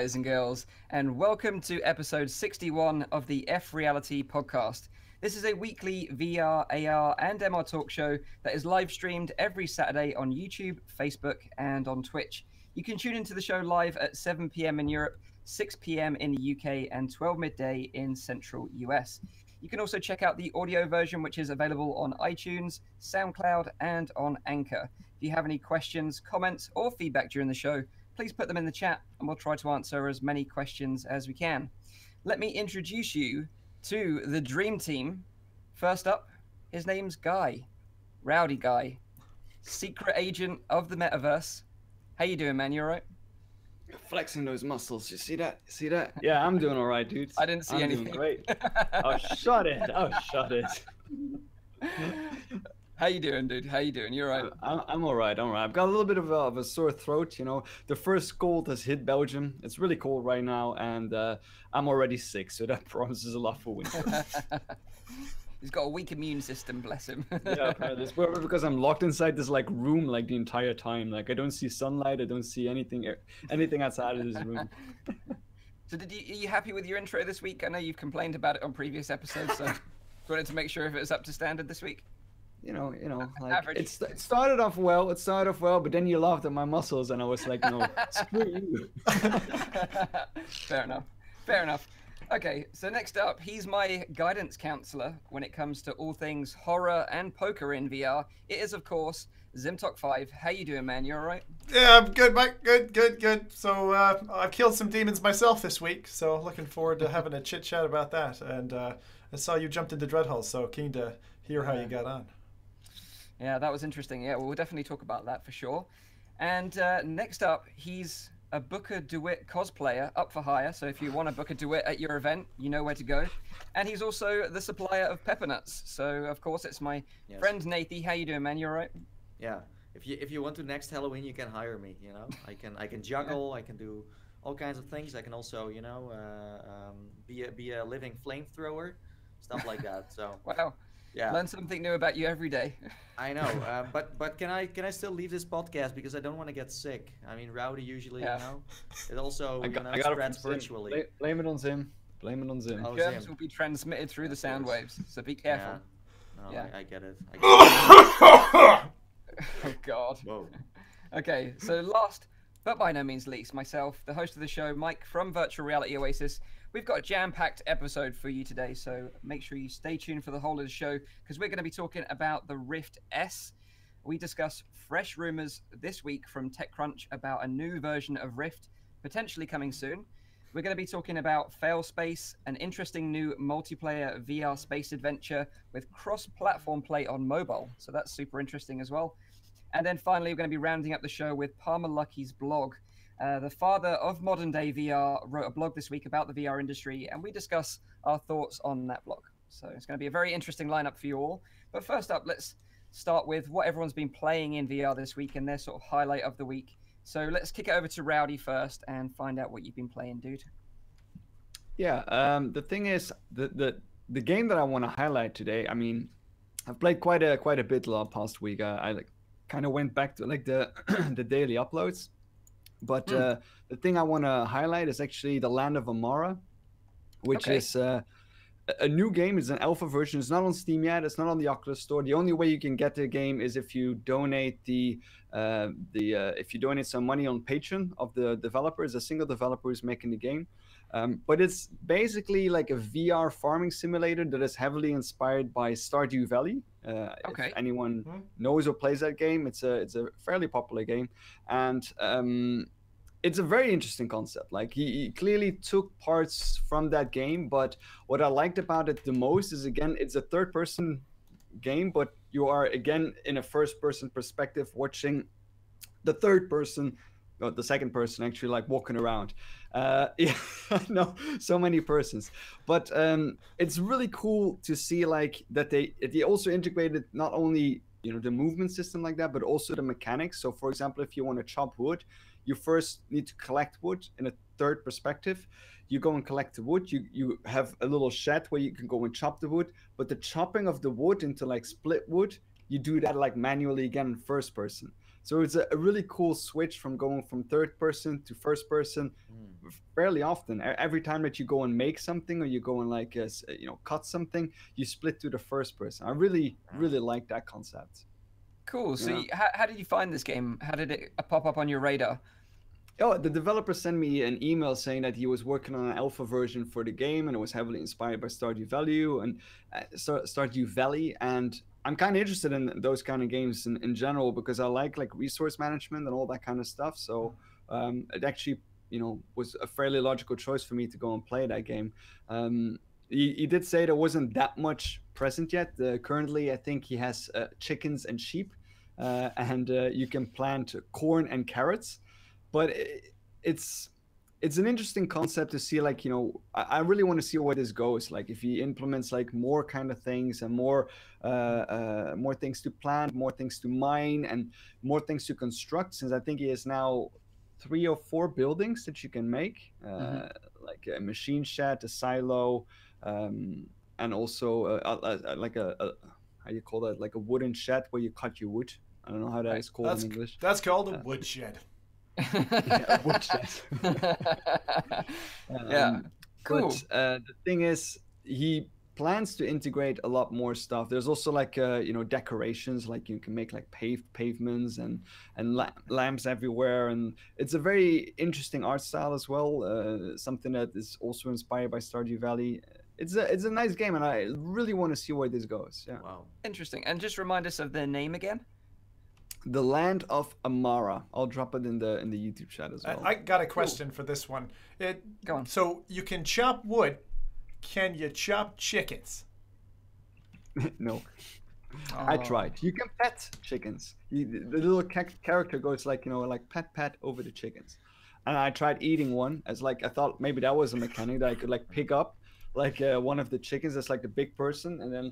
guys and girls, and welcome to episode 61 of the FReality Podcast. This is a weekly VR, AR, and MR talk show that is live streamed every Saturday on YouTube, Facebook, and on Twitch. You can tune into the show live at 7 p.m. in Europe, 6 p.m. in the UK, and 12 midday in Central US. You can also check out the audio version, which is available on iTunes, SoundCloud, and on Anchor. If you have any questions, comments, or feedback during the show, please put them in the chat and we'll try to answer as many questions as we can. Let me introduce you to the dream team. First up, his name's Guy. Rowdy Guy. Secret agent of the metaverse. How you doing, man? You all right? Flexing those muscles. You see that? You see that? Yeah, I'm doing all right, dude. I didn't see anything. Doing great. Oh, shut it. Oh, shut it. How you doing, dude? How you doing? You all right? I'm all right. I'm all right. I've got a little bit of a sore throat. You know, the first cold has hit Belgium. It's really cold right now, and I'm already sick, so that promises a lot for winter. He's got a weak immune system, bless him. Yeah, apparently. It's probably because I'm locked inside this like room like the entire time. Like I don't see sunlight. I don't see anything outside of this room. So are you happy with your intro this week? I know you've complained about it on previous episodes, so wanted to make sure if it was up to standard this week. You know, like it started off well, but then you laughed at my muscles, and I was like, no, screw you. Fair enough. Okay, so next up, he's my guidance counselor when it comes to all things horror and poker in VR. It is, of course, Zimtok5. How you doing, man? You all right? Yeah, I'm good, mate. Good. So I've killed some demons myself this week, so looking forward to having a chit chat about that. And I saw you jumped into Dreadhall, so keen to hear how you got on. Yeah, that was interesting. Yeah, we'll definitely talk about that for sure. And next up, he's a Booker DeWitt cosplayer up for hire. So if you want to book a DeWitt at your event, you know where to go. And he's also the supplier of pepper nuts. So of course, it's my friend Nathy. How you doing, man? You all right? Yeah. If you want to next Halloween, you can hire me. You know, I can juggle. I can do all kinds of things. I can also, you know, be a living flamethrower, stuff like that. So wow. Yeah. Learn something new about you every day. I know, but can I still leave this podcast because I don't want to get sick? I mean, Rowdy usually, you know, it also spreads virtually. Blame it on Zim. Oh, germs will be transmitted through the sound waves, so be careful. Yeah, I get it. Oh God. Whoa. Okay, so last but by no means least, myself, the host of the show, Mike from Virtual Reality Oasis. We've got a jam-packed episode for you today, so make sure you stay tuned for the whole of the show, because we're going to be talking about the Rift S. We discuss fresh rumors this week from TechCrunch about a new version of Rift, potentially coming soon. We're going to be talking about Failspace, an interesting new multiplayer VR space adventure with cross-platform play on mobile, so that's super interesting as well. And then finally, we're going to be rounding up the show with Palmer Luckey's blog. The father of modern day VR wrote a blog this week about the VR industry, and we discuss our thoughts on that blog. So it's going to be a very interesting lineup for you all. But first up, let's start with what everyone's been playing in VR this week and their sort of highlight of the week. So let's kick it over to Rowdy first and find out what you've been playing, dude. Yeah, the thing is, the game that I want to highlight today, I mean, I've played quite a bit the past week. I kind of went back to like the the daily uploads. But the thing I want to highlight is actually The Land of Amara, which is a new game. It's an alpha version. It's not on Steam yet. It's not on the Oculus store. The only way you can get the game is if you donate if you donate some money on Patreon of the developers, a single developer who's making the game. But it's basically like a VR farming simulator that is heavily inspired by Stardew Valley. If anyone knows or plays that game, it's a fairly popular game, and it's a very interesting concept. Like he clearly took parts from that game, but what I liked about it the most is, again, it's a third-person game, but you are again in a first-person perspective watching the third person. The second person actually like walking around. Yeah, no, so many persons. But it's really cool to see like that they also integrated not only, you know, the movement system like that, but also the mechanics. So for example, if you want to chop wood, you first need to collect wood in a third perspective. You go and collect the wood. You have a little shed where you can go and chop the wood. But the chopping of the wood into like split wood, you do that like manually again in first person. So it's a really cool switch from going from third person to first person fairly often. Every time that you go and make something, or you go and like cut something, you split to the first person. I really like that concept. Cool. So how did you find this game? How did it pop up on your radar? Oh, the developer sent me an email saying that he was working on an alpha version for the game, and it was heavily inspired by Stardew Valley. And I'm kind of interested in those kind of games in general, because I like resource management and all that kind of stuff. So it actually, was a fairly logical choice for me to go and play that game. He did say there wasn't that much present yet. Currently, I think he has chickens and sheep, and you can plant corn and carrots. But it's an interesting concept to see, I really want to see where this goes. Like if he implements more kind of things, and more things to plant, more things to mine, and more things to construct, since I think he has now 3 or 4 buildings that you can make, like a machine shed, a silo, and also like a how you call that, like a wooden shed where you cut your wood. I don't know how that is called in English. That's called a wood shed. Wood shed. Cool. But the thing is, he plans to integrate a lot more stuff. There's also decorations, like you can make pavements and lamps everywhere, and it's a very interesting art style as well. Something that is also inspired by Stardew Valley. It's a nice game, and I really want to see where this goes. Yeah. Wow. Interesting. And just remind us of the name again. The Land of Amara. I'll drop it in the YouTube chat as well. I got a question for this one. Go on. So you can chop wood. Can you chop chickens? No. I tried. You can pet chickens. The little character goes like pet over the chickens. And I tried eating one, as I thought maybe that was a mechanic that I could pick up one of the chickens that's like the big person, and then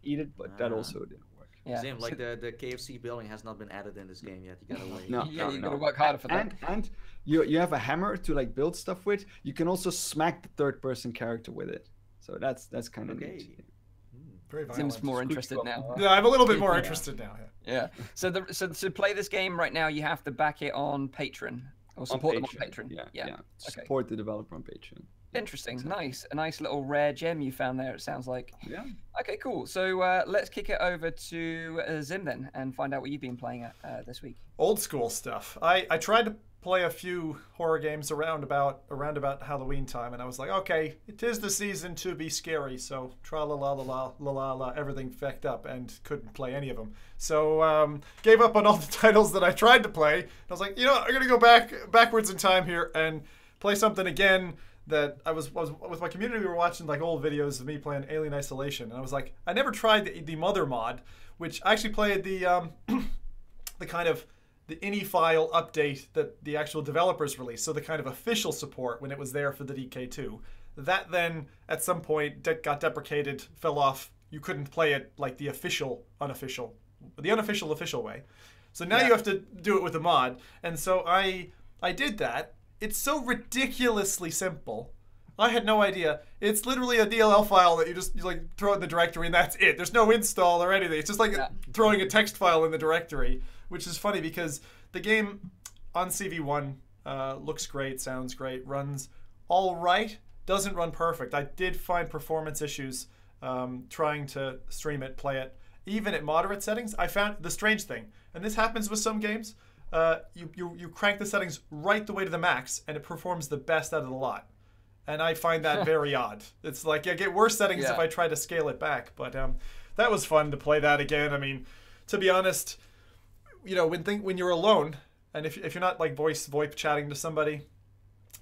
eat it, but that also didn't work. Yeah. Same, the KFC building has not been added in this game yet. You gotta wait. No, you gotta work harder for that. And you have a hammer to build stuff with. You can also smack the third person character with it. So that's kind of neat. Very violent. Seems more interested now. Yeah, I'm a little bit more interested now. Yeah. So to play this game right now, you have to back it on Patreon or support them on Patreon. Yeah. Okay. Support the developer on Patreon. Interesting. Nice. A nice little rare gem you found there, it sounds like. Yeah. Okay, cool. So let's kick it over to Zim then and find out what you've been playing this week. Old school stuff. I tried to play a few horror games around about Halloween time, and I was like, okay, it is the season to be scary, so tra-la-la-la-la-la-la, everything fecked up, and couldn't play any of them. So gave up on all the titles that I tried to play. I was like, I'm going to go backwards in time here and play something again that I was with my community. We were watching old videos of me playing Alien Isolation, and I was like, I never tried the Mother mod, which I actually played the kind of the ini file update that the actual developers released, so the kind of official support when it was there for the DK2. That then at some point got deprecated, fell off. You couldn't play it like the unofficial way. So now you have to do it with a mod, and so I did that. It's so ridiculously simple. I had no idea. It's literally a DLL file that you throw it in the directory, and that's it. There's no install or anything. It's just throwing a text file in the directory, which is funny because the game on CV1 looks great, sounds great, runs all right, doesn't run perfect. I did find performance issues trying to stream it, play it. Even at moderate settings, I found the strange thing, and this happens with some games, you crank the settings right the way to the max, and it performs the best out of the lot. And I find that very odd. It's like I get worse settings if I try to scale it back. But that was fun to play that again. I mean, to be honest, when you're alone, and if you're not VoIP chatting to somebody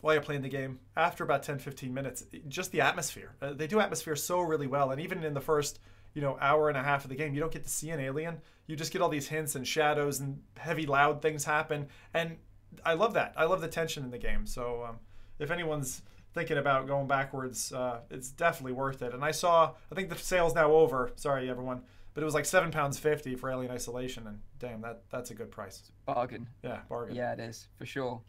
while you're playing the game, after about 10-15 minutes, just the atmosphere. They do atmosphere so really well. And even in the first hour and a half of the game, you don't get to see an alien. You just get all these hints and shadows and heavy loud things happen. And I love that. I love the tension in the game. So if anyone's thinking about going backwards, it's definitely worth it. And I think the sale's now over. Sorry, everyone. But it was like £7.50 for Alien Isolation. And damn, that's a good price. Bargain. Yeah, bargain. Yeah, it is. For sure.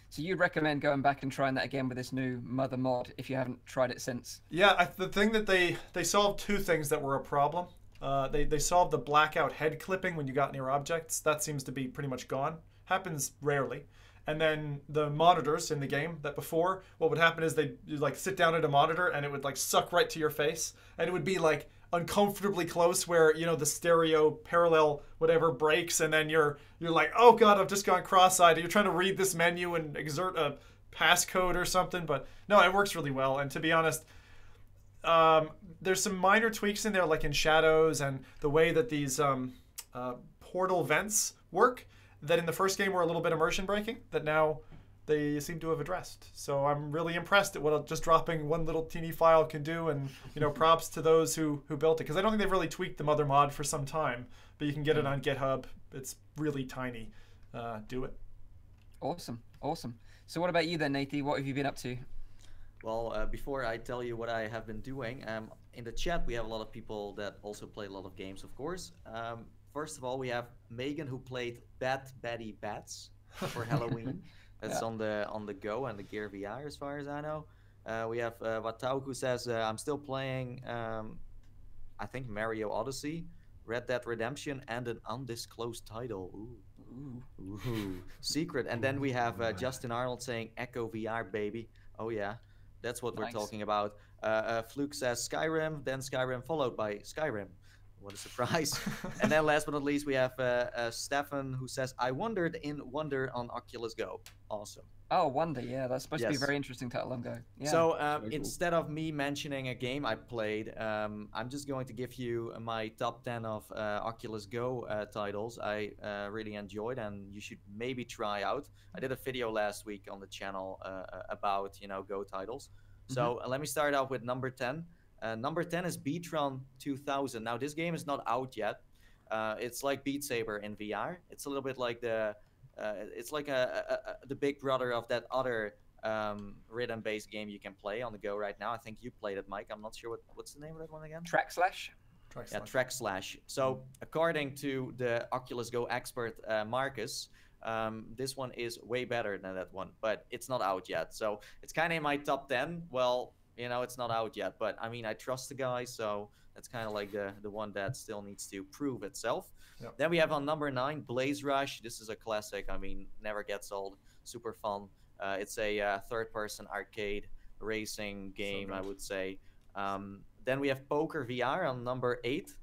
So you'd recommend going back and trying that again with this new Mother mod if you haven't tried it since? Yeah, the thing that they solved two things that were a problem. They solved the blackout head clipping when you got near objects. That seems to be pretty much gone. Happens rarely. And then the monitors in the game that before, what would happen is you'd like sit down at a monitor and it would like suck right to your face, and it would be like uncomfortably close where, you know, the stereo parallel whatever breaks, and then you're like, oh god, I've just gone cross-eyed. You're trying to read this menu and exert a passcode or something, but no, it works really well. And to be honest, there's some minor tweaks in there, like in shadows and the way that these portal vents work, that in the first game were a little bit immersion breaking, that now they seem to have addressed. So I'm really impressed at what just dropping one little teeny file can do, and, you know, props to those who built it, because I don't think they've really tweaked the mother mod for some time, but you can get it on GitHub. It's really tiny. Do it. Awesome. So what about you then, Nathy? What have you been up to? Well, before I tell you what I have been doing, in the chat we have a lot of people that also play a lot of games, of course. First of all, we have Megan, who played Batty Bats for Halloween. That's on the Go and the Gear VR, as far as I know. We have Watauk, who says, I'm still playing, I think, Mario Odyssey, Red Dead Redemption, and an undisclosed title. Ooh. Secret. And then we have Justin Arnold saying, Echo VR, baby. Oh, yeah. That's what we're talking about. Fluke says Skyrim, then Skyrim followed by Skyrim. What a surprise. And then last but not least, we have Stefan, who says, I wondered in Wonder on Oculus Go. Awesome. Oh, Wonder, yeah. That's supposed to be a very interesting title on Go. Yeah. So instead of me mentioning a game I played, I'm just going to give you my top 10 of Oculus Go titles I really enjoyed and you should maybe try out. I did a video last week on the channel about, you know, Go titles. So let me start out with number 10. Number 10 is Beatron 2000. Now, this game is not out yet. It's like Beat Saber in VR. It's a little bit like the big brother of that other rhythm-based game you can play on the go right now. I think you played it, Mike. I'm not sure what's the name of that one again. Track Slash. Yeah, Track Slash. So, according to the Oculus Go expert Marcus, this one is way better than that one, but it's not out yet. So it's kind of in my top 10. Well, you know, it's not out yet, but I mean, I trust the guy, so that's kind of like the one that still needs to prove itself. Yep. Then we have on number 9, Blaze Rush. This is a classic. I mean, never gets old. Super fun. It's a third-person arcade racing game, I would say. Then we have Poker VR on number 8.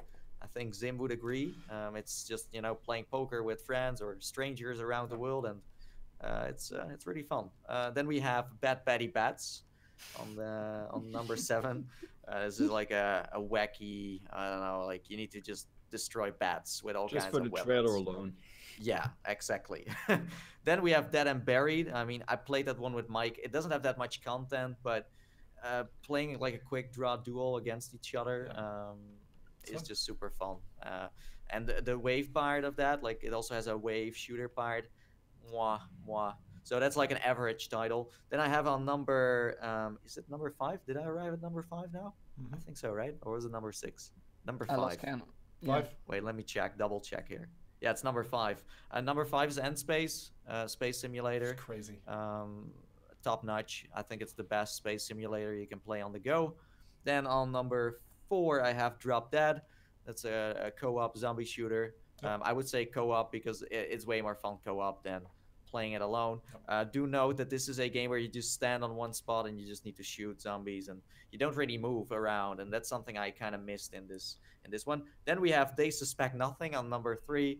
I think Zim would agree. It's just, you know, playing poker with friends or strangers around the world, and it's really fun. Then we have Batty Bats on number 7. This is like a wacky, I don't know, like you need to just destroy bats with all kinds of weapons. Just for the trailer alone. Yeah, exactly. Then we have Dead and Buried. I mean, I played that one with Mike. It doesn't have that much content, but playing like a quick draw duel against each other is just super fun. And the wave part of that, like it also has a wave shooter part. So that's like an average title. Then I have on number, is it number 5? Did I arrive at number 5 now? I think so, right? Or was it number 6? Number 5. I lost count. Yeah. Wait, let me double check here. Yeah, it's number 5. Number 5 is Endspace, space simulator. It's crazy. Top notch. I think it's the best space simulator you can play on the go. Then on number 4, I have Drop Dead. That's a co-op zombie shooter. I would say co-op because it's way more fun co-op than playing it alone. Do note that this is a game where you just stand on one spot and you just need to shoot zombies and you don't really move around, and that's something I kind of missed in this one. Then we have They Suspect Nothing on number 3.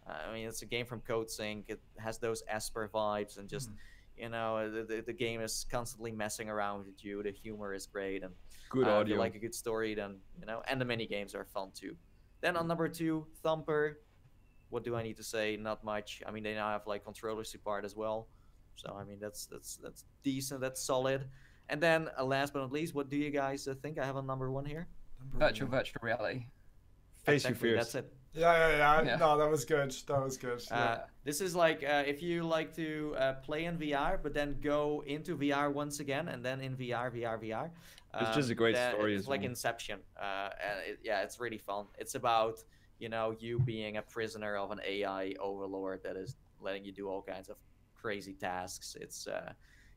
I mean, it's a game from CodeSync. It has those Esper vibes and just you know, the game is constantly messing around with you. The humor is great, and good audio. If you like a good story, then you know, and the mini games are fun too. Then on number 2, Thumper. What do I need to say? Not much. I mean, they now have like controller support as well, so I mean that's decent. That's solid. And then last but not least, what do you guys think I have on number 1 here? Virtual reality. Face Your Fears. That's it. Yeah. No, that was good. This is like if you like to play in VR, but then go into VR once again, and then in VR. It's just a great story. It's like Inception. It's really fun. It's about, you know, you being a prisoner of an AI overlord that is letting you do all kinds of crazy tasks. It's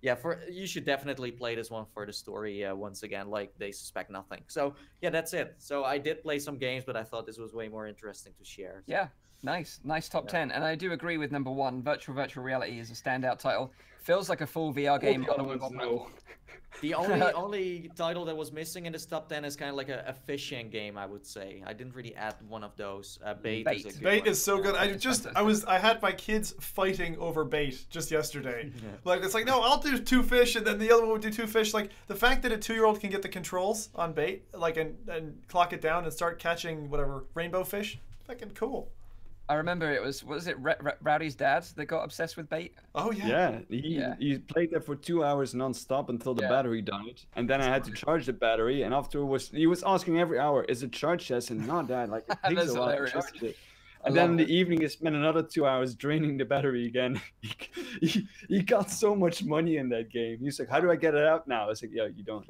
yeah, you should definitely play this one for the story once again, like They Suspect Nothing. So yeah, that's it. So I did play some games, but I thought this was way more interesting to share. So. Yeah, nice top 10. And I do agree with number 1. Virtual Reality is a standout title. Feels like a full VR game on a mobile platform. The only title that was missing in this top 10 is kind of like a fishing game, I would say. I didn't really add one of those. Bait. Is a good Bait one. is so good. I had my kids fighting over bait just yesterday. Like it's like, no, I'll do 2 fish, and then the other one would do 2 fish. Like the fact that a 2-year-old can get the controls on bait, like and clock it down and start catching whatever rainbow fish, fucking cool. I remember it was it Rowdy's dad that got obsessed with bait? Oh yeah. He played that for 2 hours non-stop until the battery died, and then I had to charge the battery. And afterwards, he was asking every hour, "Is it charged?" I said, "No, Dad. Like it takes a while to charge it." And then in the evening, he spent another 2 hours draining the battery again. he got so much money in that game. He's like, "How do I get it out now?" I was like, "Yeah, you don't."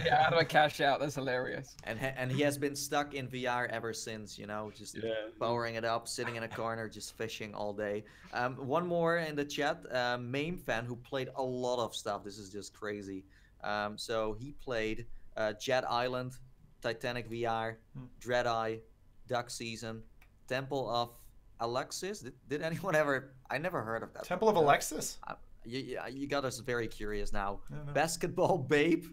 Yeah, how do I cash out? That's hilarious. And he has been stuck in VR ever since, you know, just powering it up, sitting in a corner, just fishing all day. One more in the chat, Mame fan, who played a lot of stuff. This is just crazy. So he played Jet Island, Titanic VR, Dread Eye, Duck Season, Temple of Alexis. Did anyone ever? I never heard of that. Temple of Alexis? You got us very curious now. Basketball Babe.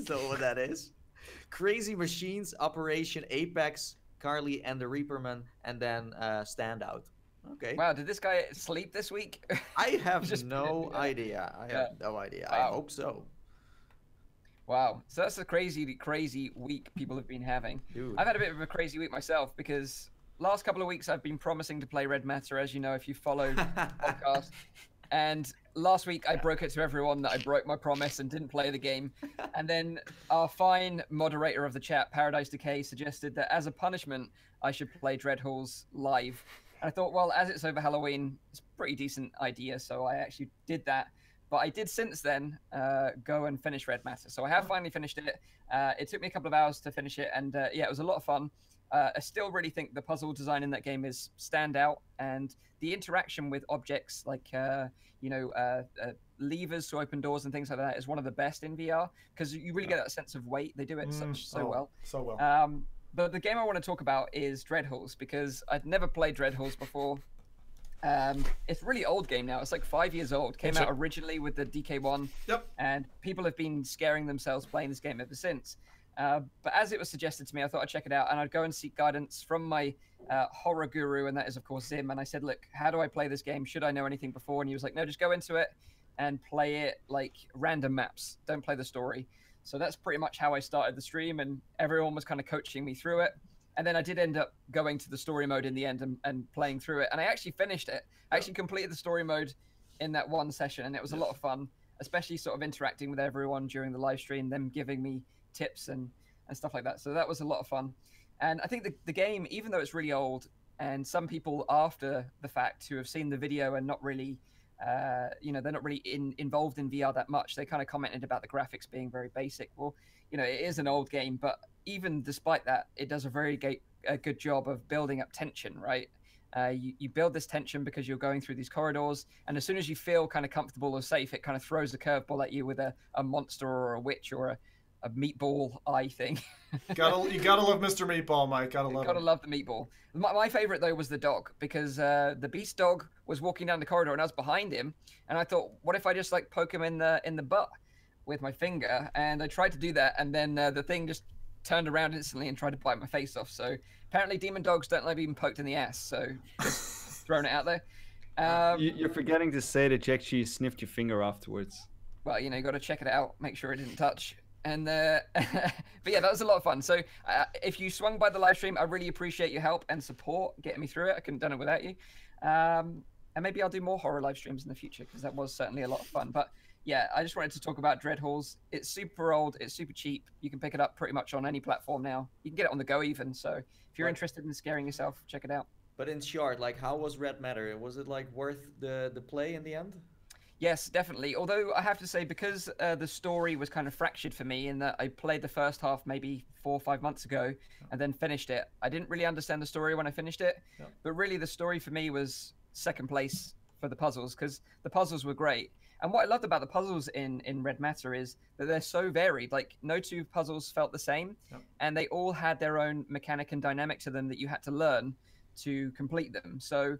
So what that is. Crazy Machines, Operation Apex, Carly and the Reaperman, and then Standout. Okay. Wow, did this guy sleep this week? I have no idea. I have no idea. Wow. I hope so. Wow. So that's a crazy week people have been having. Dude. I've had a bit of a crazy week myself because last couple of weeks I've been promising to play Red Matter, as you know, if you follow the podcast. And last week I broke it to everyone that I broke my promise and didn't play the game. And then our fine moderator of the chat, Paradise Decay, suggested that as a punishment, I should play Dreadhalls live. And I thought, well, as it's over Halloween, it's a pretty decent idea. So I actually did that. But I did since then go and finish Red Matter. So I have finally finished it. It took me a couple of hours to finish it. And yeah, it was a lot of fun. I still really think the puzzle design in that game is standout, and the interaction with objects like levers to open doors and things like that is one of the best in VR because you really get that sense of weight. They do it so well. So well. But the game I want to talk about is Dreadhalls because I'd never played Dreadhalls before. It's a really old game now. It's like 5 years old. Came out originally with the DK1. Yep. And people have been scaring themselves playing this game ever since. But as it was suggested to me, I thought I'd check it out, and I'd go and seek guidance from my horror guru, and that is, of course, Zim. And I said, look, how do I play this game? Should I know anything before? And he was like, no, just go into it and play it like random maps. Don't play the story. So that's pretty much how I started the stream, and everyone was kind of coaching me through it. And then I did end up going to the story mode in the end and playing through it. And I actually finished it. I actually completed the story mode in that one session, and it was a lot of fun, especially sort of interacting with everyone during the live stream, them giving me tips and stuff like that. So that was a lot of fun. And I think the game, even though it's really old, and some people after the fact who have seen the video and not really, they're not really involved in VR that much, they kind of commented about the graphics being very basic. Well, it is an old game, but even despite that, it does a very good job of building up tension, right? You build this tension because you're going through these corridors, and as soon as you feel kind of comfortable or safe, it kind of throws a curveball at you with a monster or a witch or a meatball eye thing. You gotta love Mr. Meatball, Mike. Gotta love the meatball. My favorite though was the dog, because the beast dog was walking down the corridor and I was behind him, and I thought, what if I just like poke him in the butt with my finger? And I tried to do that, and then the thing just turned around instantly and tried to bite my face off. So apparently demon dogs don't like being poked in the ass, so just throwing it out there. You're forgetting to say that you actually sniffed your finger afterwards. Well, you got to check it out, make sure it didn't touch. And but yeah, that was a lot of fun. So if you swung by the live stream, I really appreciate your help and support getting me through it. I couldn't have done it without you. And maybe I'll do more horror live streams in the future, because that was certainly a lot of fun. But yeah, I just wanted to talk about Dreadhalls. It's super old, it's super cheap. You can pick it up pretty much on any platform now. You can get it on the go even. So if you're interested in scaring yourself, check it out. But in short, like, how was Red Matter? Was it like worth the play in the end? Yes, definitely. Although I have to say, because the story was kind of fractured for me in that I played the first half maybe 4 or 5 months ago and then finished it. I didn't really understand the story when I finished it, but really the story for me was second place for the puzzles, because the puzzles were great. And what I loved about the puzzles in Red Matter is that they're so varied. Like no two puzzles felt the same, and they all had their own mechanic and dynamic to them that you had to learn to complete them. So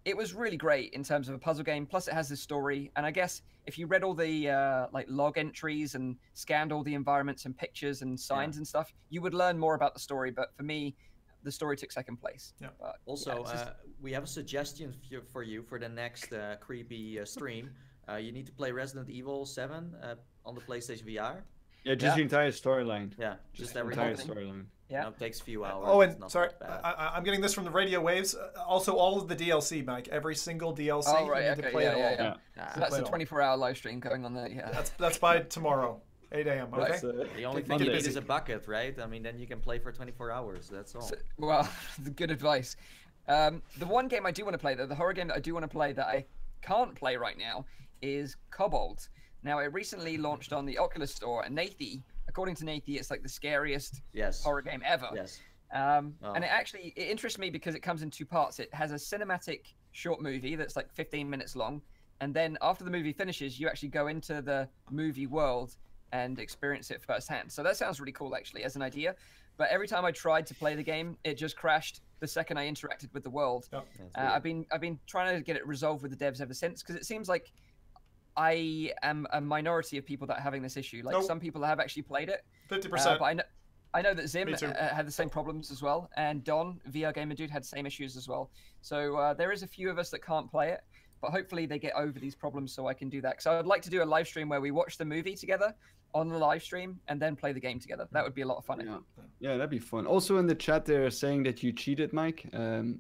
it was really great in terms of a puzzle game. Plus, it has this story, and I guess if you read all the like log entries and scanned all the environments and pictures and signs and stuff, you would learn more about the story. But for me, the story took second place. Yeah. But, also, we have a suggestion for you for the next creepy stream. You need to play Resident Evil 7 on the PlayStation VR. Yeah, just the entire storyline. Yeah, just the everything. entire storyline. Yeah, you know, it takes a few hours. Oh, and not sorry, that bad. I'm getting this from the radio waves. Also, all of the DLC, Mike. Every single DLC. Oh, right, you need to play it all. Yeah. So that's a 24-hour live stream going on there. Yeah. That's by tomorrow, 8 a.m. Okay. That's, the only thing you need is a bucket, right? I mean, then you can play for 24 hours. That's all. So, well, good advice. The one game I do want to play, though, the horror game that I do want to play that I can't play right now is Kobold. Now, it recently launched on the Oculus store, and Nathy, according to Nathy, it's like the scariest horror game ever. Yes. And it interests me because it comes in two parts. It has a cinematic short movie that's like 15 minutes long, and then after the movie finishes, you actually go into the movie world and experience it firsthand. So that sounds really cool, actually, as an idea. But every time I tried to play the game, it just crashed the second I interacted with the world. I've been trying to get it resolved with the devs ever since, because it seems like I am a minority of people that are having this issue. Like some people have actually played it. 50%. But I know that Zim had the same problems as well, and Don, VR Gamer Dude, had the same issues as well. So there is a few of us that can't play it, but hopefully they get over these problems so I can do that. So I'd like to do a live stream where we watch the movie together on the live stream and then play the game together. That would be a lot of fun. Yeah, that'd be fun. Also in the chat they're saying that you cheated, Mike,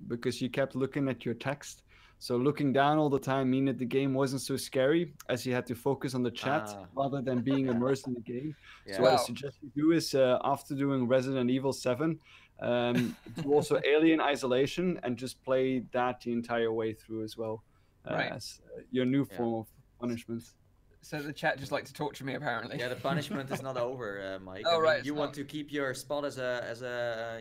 because you kept looking at your text. So looking down all the time mean that the game wasn't so scary, as you had to focus on the chat rather than being immersed in the game. So what I suggest you do is after doing Resident Evil 7, do also Alien Isolation and just play that the entire way through as well as your new form of punishment. So the chat just like to torture me, apparently. Yeah, the punishment is not over, Mike. Oh, right. You want to keep your spot as a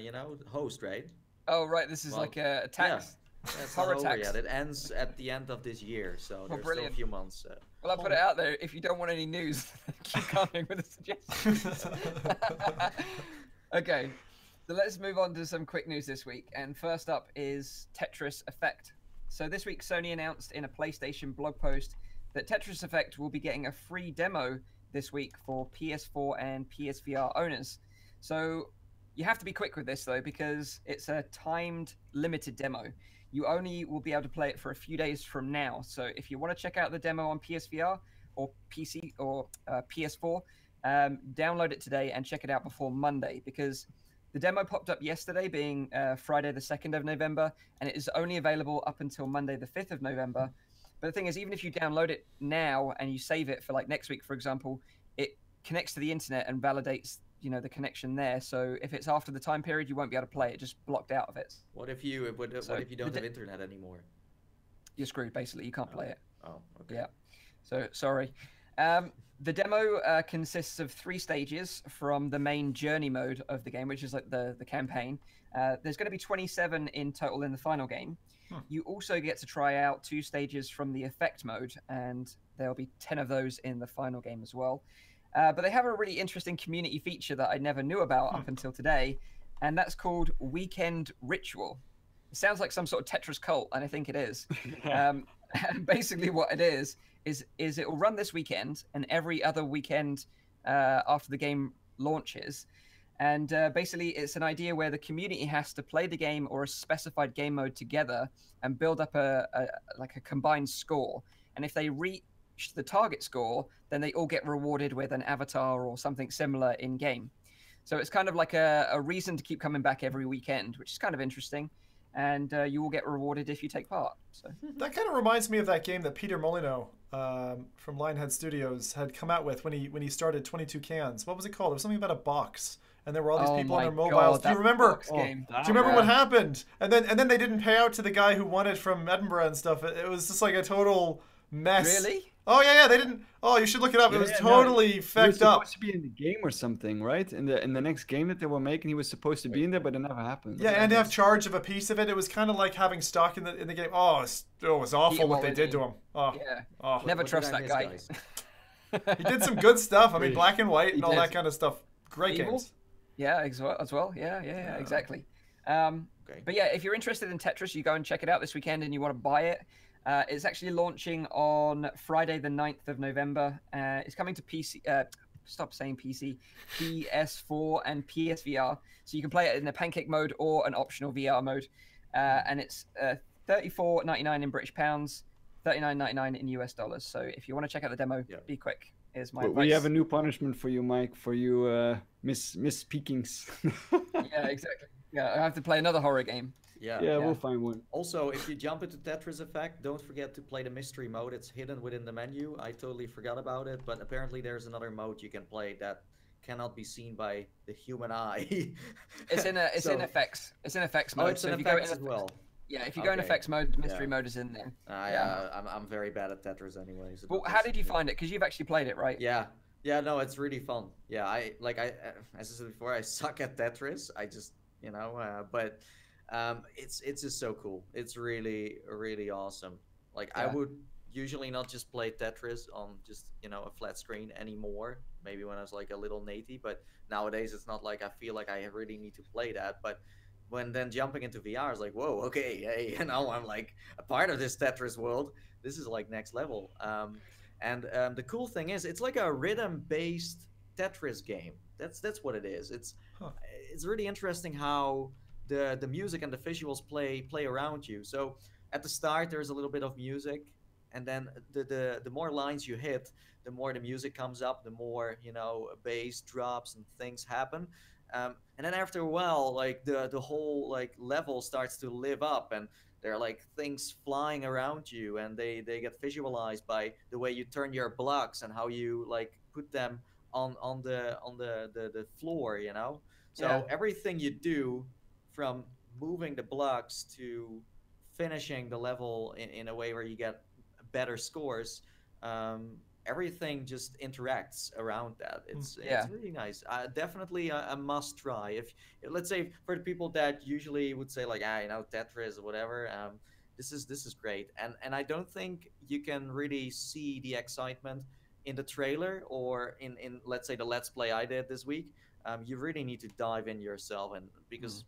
host, right? Oh, right. This is like a tax. That's not over yet. It ends at the end of this year, so there's still a few months. Well, I'll put it out there. If you don't want any news, keep coming with the suggestions. Okay, so let's move on to some quick news this week. And first up is Tetris Effect. So this week, Sony announced in a PlayStation blog post that Tetris Effect will be getting a free demo this week for PS4 and PSVR owners. So you have to be quick with this, though, because it's a timed, limited demo. You only will be able to play it for a few days from now. So if you want to check out the demo on PSVR or PC or PS4, download it today and check it out before Monday, because the demo popped up yesterday, being Friday the 2nd of November, and it is only available up until Monday the 5th of November. But the thing is, even if you download it now and you save it for like next week, for example, it connects to the internet and validates the connection there. So if it's after the time period, you won't be able to play it, just blocked out of it. What if you don't have internet anymore? You're screwed, basically. You can't play it. Oh, okay. Yeah. So sorry. The demo consists of 3 stages from the main journey mode of the game, which is like the campaign. There's going to be 27 in total in the final game. You also get to try out 2 stages from the effect mode, and there'll be 10 of those in the final game as well. But they have a really interesting community feature that I never knew about up until today, and that's called Weekend Ritual. It sounds like some sort of Tetris cult, and I think it is. Basically what it is it will run this weekend and every other weekend after the game launches. And basically it's an idea where the community has to play the game or a specified game mode together and build up a combined score. And if they reach the target score, then they all get rewarded with an avatar or something similar in game. So it's kind of like a reason to keep coming back every weekend, which is kind of interesting. And you will get rewarded if you take part. So that kind of reminds me of that game that Peter Molyneux from Lionhead Studios had come out with when he started 22 Cans. What was it called? It was something about a box, and there were all these people on their mobiles. Do you remember? Do you remember what happened? And then they didn't pay out to the guy who won it from Edinburgh and stuff. It was just like a total mess. Really? Oh yeah, they didn't. Oh, you should look it up. It was totally he was fecked up. supposed to be in the game or something, right? In the next game that they were making, he was supposed to be in there, but it never happened. Yeah, and to have charge of a piece of it, it was kind of like having stock in the game. Oh, it was awful what they did to him. Oh, yeah. Oh. Never trust that guy. He did some good stuff. I mean, Black and White and all that kind of stuff. Great games. Yeah, as well. Yeah, exactly. But yeah, if you're interested in Tetris, you go and check it out this weekend and you want to buy it. It's actually launching on Friday the 9th of November. It's coming to PC, stop saying PC, PS4 and PSVR. So you can play it in a pancake mode or an optional VR mode. And it's $34.99 in British pounds, $39.99 in US dollars. So if you want to check out the demo, be quick. Here's my advice. We have a new punishment for you, Mike, for you misspeakings. Yeah, exactly. Yeah, I have to play another horror game. Yeah, we'll find one. Also, if you jump into Tetris Effect, don't forget to play the mystery mode. It's hidden within the menu. I totally forgot about it, but apparently there's another mode you can play that cannot be seen by the human eye. It's in in effects. It's in effects mode. Oh, it's in effects as well. Yeah, if you go in effects mode, the mystery mode is in there. I'm very bad at Tetris anyways. Well, how did you find it? Because you've actually played it, right? Yeah, no, it's really fun. Yeah, I as I said before, I suck at Tetris. I just but it's just so cool. It's really, really awesome. Like I would usually not just play Tetris on just a flat screen anymore. Maybe when I was like a little natty, but nowadays it's not like I feel like I really need to play that. But when then jumping into VR is like, whoa, okay, hey, I'm like a part of this Tetris world. This is like next level. And the cool thing is, it's like a rhythm-based Tetris game. That's what it is. It's really interesting how the music and the visuals play around you. So at the start there's a little bit of music, and then the more lines you hit, the more the music comes up, the more bass drops and things happen. And then after a while, like the whole like level starts to live up, and there are like things flying around you, and they get visualized by the way you turn your blocks and how you like put them on the floor, So everything you do, from moving the blocks to finishing the level in a way where you get better scores, everything just interacts around that. It's really nice. Definitely a must try. If let's say for the people that usually would say like Tetris or whatever, this is great. And I don't think you can really see the excitement in the trailer or in let's say the Let's Play I did this week. You really need to dive in yourself, and because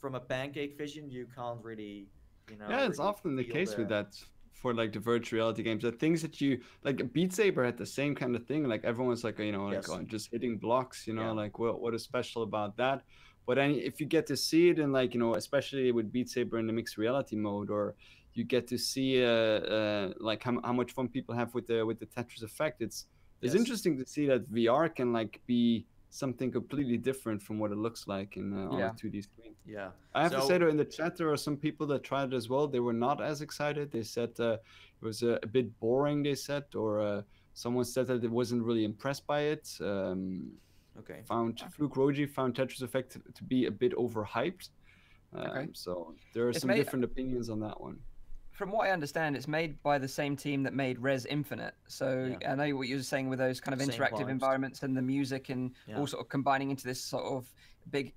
from a pancake vision you can't really Yeah, it's really often the feel case with that. For like the virtual reality games, the things that you like, Beat Saber had the same kind of thing. Like everyone's like, just hitting blocks, like what is special about that? But then if you get to see it in like, especially with Beat Saber in the mixed reality mode, or you get to see like how much fun people have with the Tetris Effect, it's interesting to see that VR can like be something completely different from what it looks like in on a 2D screen. Yeah, I have to say though, in the chat there are some people that tried it as well. They were not as excited. They said it was a bit boring. They said, or someone said that it wasn't really impressed by it. Fluke Roji found Tetris Effect to be a bit overhyped. So there are some different opinions on that one. From what I understand, it's made by the same team that made Res Infinite. So I know what you were saying with those kind of interactive environments and the music and all sort of combining into this sort of big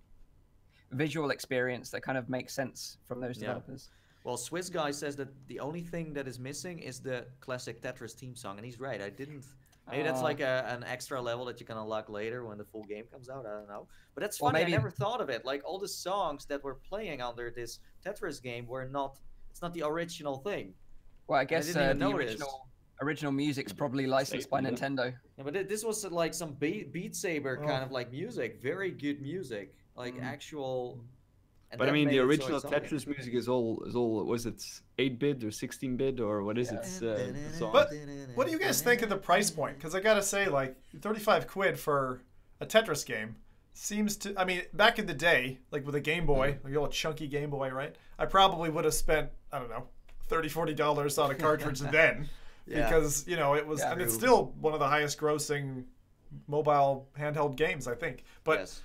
visual experience that kind of makes sense from those developers. Well, Swiss Guy says that the only thing that is missing is the classic Tetris theme song, and he's right. Maybe that's like an extra level that you can unlock later when the full game comes out. I don't know. But that's funny. I never thought of it. Like all the songs that were playing under this Tetris game were not... It's not the original thing. Well, I guess the original music's probably licensed by Nintendo. Yeah, but this was like some Beat Saber kind of like music. Very good music. Like actual... But I mean, the original Tetris music is all was it 8-bit or 16-bit or what is it? But what do you guys think of the price point? Because I gotta say, like 35 quid for a Tetris game seems to... I mean, back in the day, like with a Game Boy, like the old chunky Game Boy, right? I probably would have spent, I don't know, $30-40 on a cartridge then, because it was, and it's still one of the highest grossing mobile handheld games, I think. But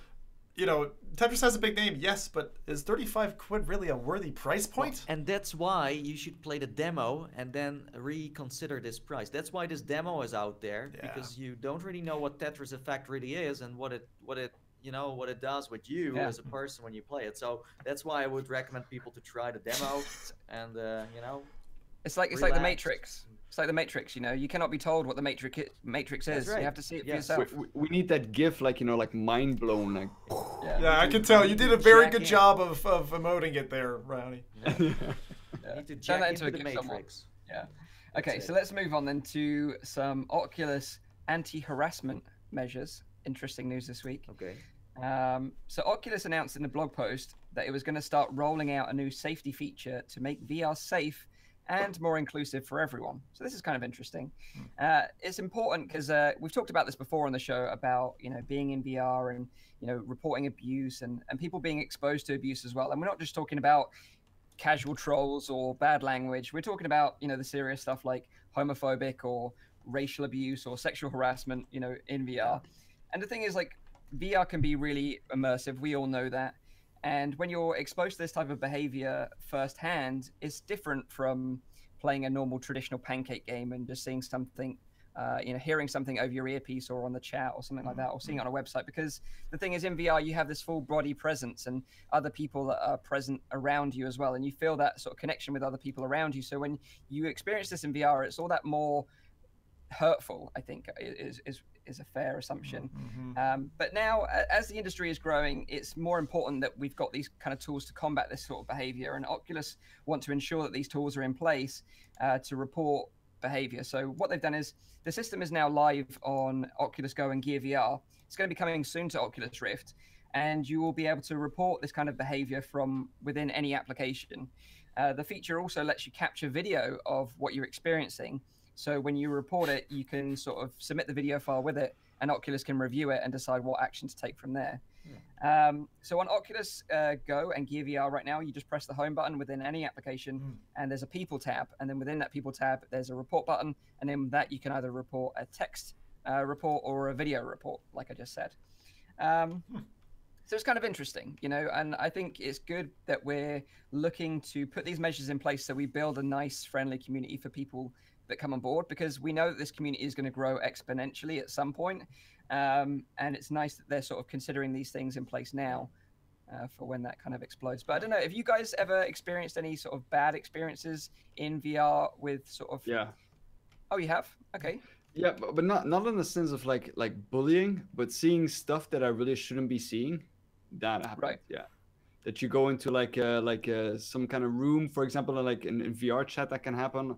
you know, Tetris has a big name, yes, but is 35 quid really a worthy price point? And that's why you should play the demo and then reconsider this price. That's why this demo is out there, because you don't really know what Tetris Effect really is and what it does with you as a person when you play it. So that's why I would recommend people to try the demo and it's like the Matrix. It's like the Matrix, you know. You cannot be told what the Matrix is. Right. You have to see it for yourself. We need that GIF, like, you know, like mind blown. Like, yeah, I can tell you did a very good job of emoting it there, Rowdy. You need to jack into the Matrix. Yeah. Okay, so let's move on then to some Oculus anti-harassment measures. Interesting news this week. Okay. So Oculus announced in a blog post that it was going to start rolling out a new safety feature to make VR safe and more inclusive for everyone. So this is kind of interesting. It's important because we've talked about this before on the show about, you know, being in VR and, you know, reporting abuse and people being exposed to abuse as well. And we're not just talking about casual trolls or bad language. We're talking about, you know, the serious stuff like homophobic or racial abuse or sexual harassment, you know, in VR. And the thing is, like, VR can be really immersive. We all know that. And when you're exposed to this type of behavior firsthand, it's different from playing a normal traditional pancake game and just seeing something, you know, hearing something over your earpiece or on the chat or something like that, or seeing it on a website. Because the thing is, in VR, you have this full body presence and other people that are present around you as well. And you feel that sort of connection with other people around you. So when you experience this in VR, it's all that more hurtful, I think, is a fair assumption. But now, as the industry is growing, it's more important that we've got these kind of tools to combat this sort of behavior. And Oculus want to ensure that these tools are in place to report behavior. So what they've done is the system is now live on Oculus Go and Gear VR. It's going to be coming soon to Oculus Rift, and you will be able to report this kind of behavior from within any application. The feature also lets you capture video of what you're experiencing. So when you report it, you can sort of submit the video file with it, and Oculus can review it and decide what action to take from there. So on Oculus Go and Gear VR right now, you just press the home button within any application, and there's a people tab. And then within that people tab, there's a report button. And in that, you can either report a text report or a video report, like I just said. So it's kind of interesting, you know, and I think it's good that we're looking to put these measures in place so we build a nice, friendly community for people that come on board, because we know that this community is going to grow exponentially at some point. And it's nice that they're sort of considering these things in place now for when that kind of explodes. But I don't know, have you guys ever experienced any sort of bad experiences in VR with sort of... Yeah. Oh, you have? Okay. Yeah, but not in the sense of like bullying, but seeing stuff that I really shouldn't be seeing. That happened. Right. Yeah. That you go into like some kind of room, for example, like in VR chat, that can happen.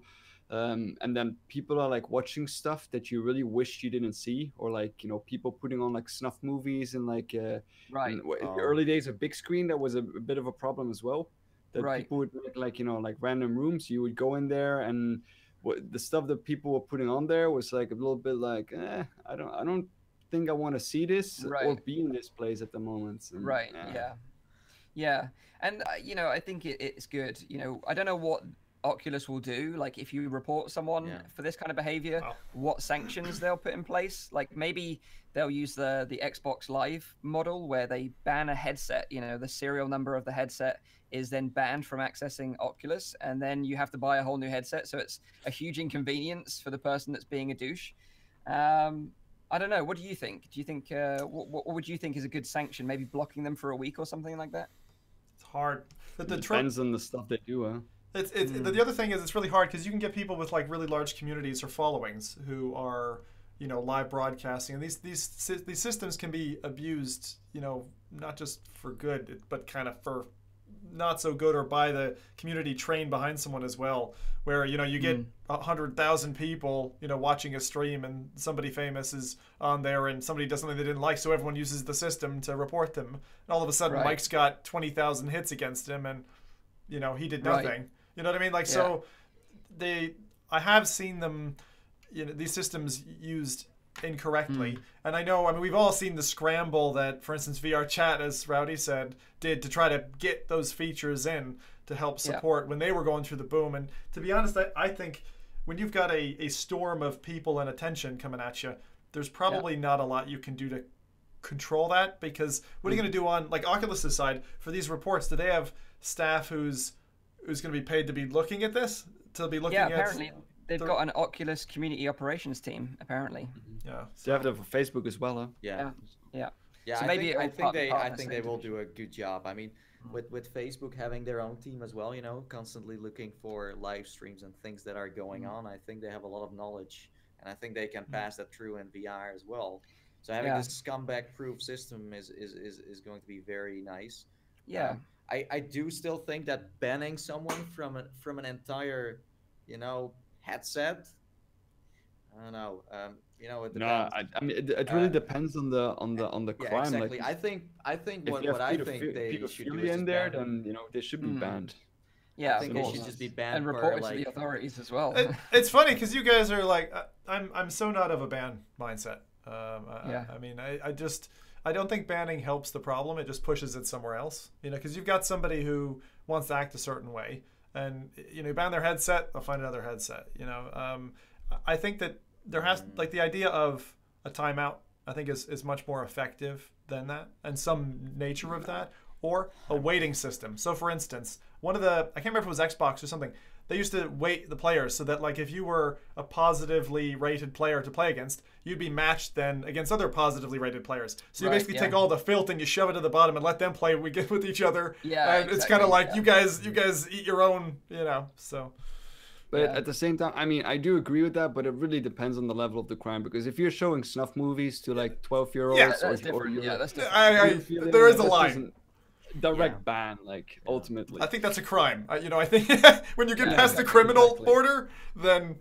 And then people are like watching stuff that you really wish you didn't see, or like, you know, people putting on like snuff movies and like in the early days of big screen, that was a bit of a problem as well. That people would make like, you know, like random rooms. You would go in there, and the stuff that people were putting on there was like a little bit like, I don't think I want to see this or be in this place at the moment. And, yeah. And you know, I think it's good. You know, I don't know what Oculus will do, like if you report someone for this kind of behavior, what sanctions they'll put in place. Like maybe they'll use the Xbox Live model where they ban a headset, you know, the serial number of the headset is then banned from accessing Oculus, and then you have to buy a whole new headset, so it's a huge inconvenience for the person that's being a douche. I don't know, what do you think? Do you think what would you think is a good sanction? Maybe blocking them for a week or something like that? It's hard. It depends on the stuff they do, huh? The other thing is it's really hard because you can get people with like really large communities or followings who are, you know, live broadcasting, and these systems can be abused, you know, not just for good, but kind of for not so good, or by the community trained behind someone as well, where, you know, you get 100,000 people, you know, watching a stream, and somebody famous is on there and somebody does something they didn't like, so everyone uses the system to report them, and all of a sudden Mike's got 20,000 hits against him, and, you know, he did nothing. You know what I mean? Like, so I have seen them, you know, these systems used incorrectly. And I know, I mean, we've all seen the scramble that, for instance, VR Chat, as Rowdy said, did to try to get those features in to help support when they were going through the boom. And to be honest, I think when you've got a storm of people and attention coming at you, there's probably not a lot you can do to control that? Because what are you going to do on like Oculus's side for these reports? Do they have staff who's going to be paid to be looking at this? To be looking yeah, at apparently they've got an Oculus community operations team. Apparently. Yeah. So you have that for Facebook as well, huh? Yeah. So I maybe think they will do a good job. I mean, with Facebook having their own team as well, constantly looking for live streams and things that are going on, I think they have a lot of knowledge, and I think they can pass that through in VR as well. So having this scumbag-proof system is going to be very nice. Yeah. I do still think that banning someone from an entire, headset. I don't know. It depends. No, I mean it really depends on the crime. Exactly. Like, I think what if I think they should do is in just there, ban then they should be banned. Yeah, I think they should just be banned and for, report it like, to the authorities as well. It's funny because you guys are like, I'm so not of a ban mindset. I mean, I don't think banning helps the problem. It just pushes it somewhere else. Because you've got somebody who wants to act a certain way, and you ban their headset, they'll find another headset. I think that there has like the idea of a timeout. I think is much more effective than that, and some nature of that, or a weighting system. So, for instance, I can't remember if it was Xbox or something. They used to weight the players so that, like, if you were a positively rated player to play against, you'd be matched then against other positively rated players. So you basically take all the filth and you shove it to the bottom and let them play with each other. Yeah, and it's kind of like you guys eat your own, so. But at the same time, I mean, I do agree with that, but it really depends on the level of the crime. Because if you're showing snuff movies to like 12-year-olds, that's different. That's different. There is a line. Direct ban, like ultimately. I think that's a crime. I think when you get past the criminal order, then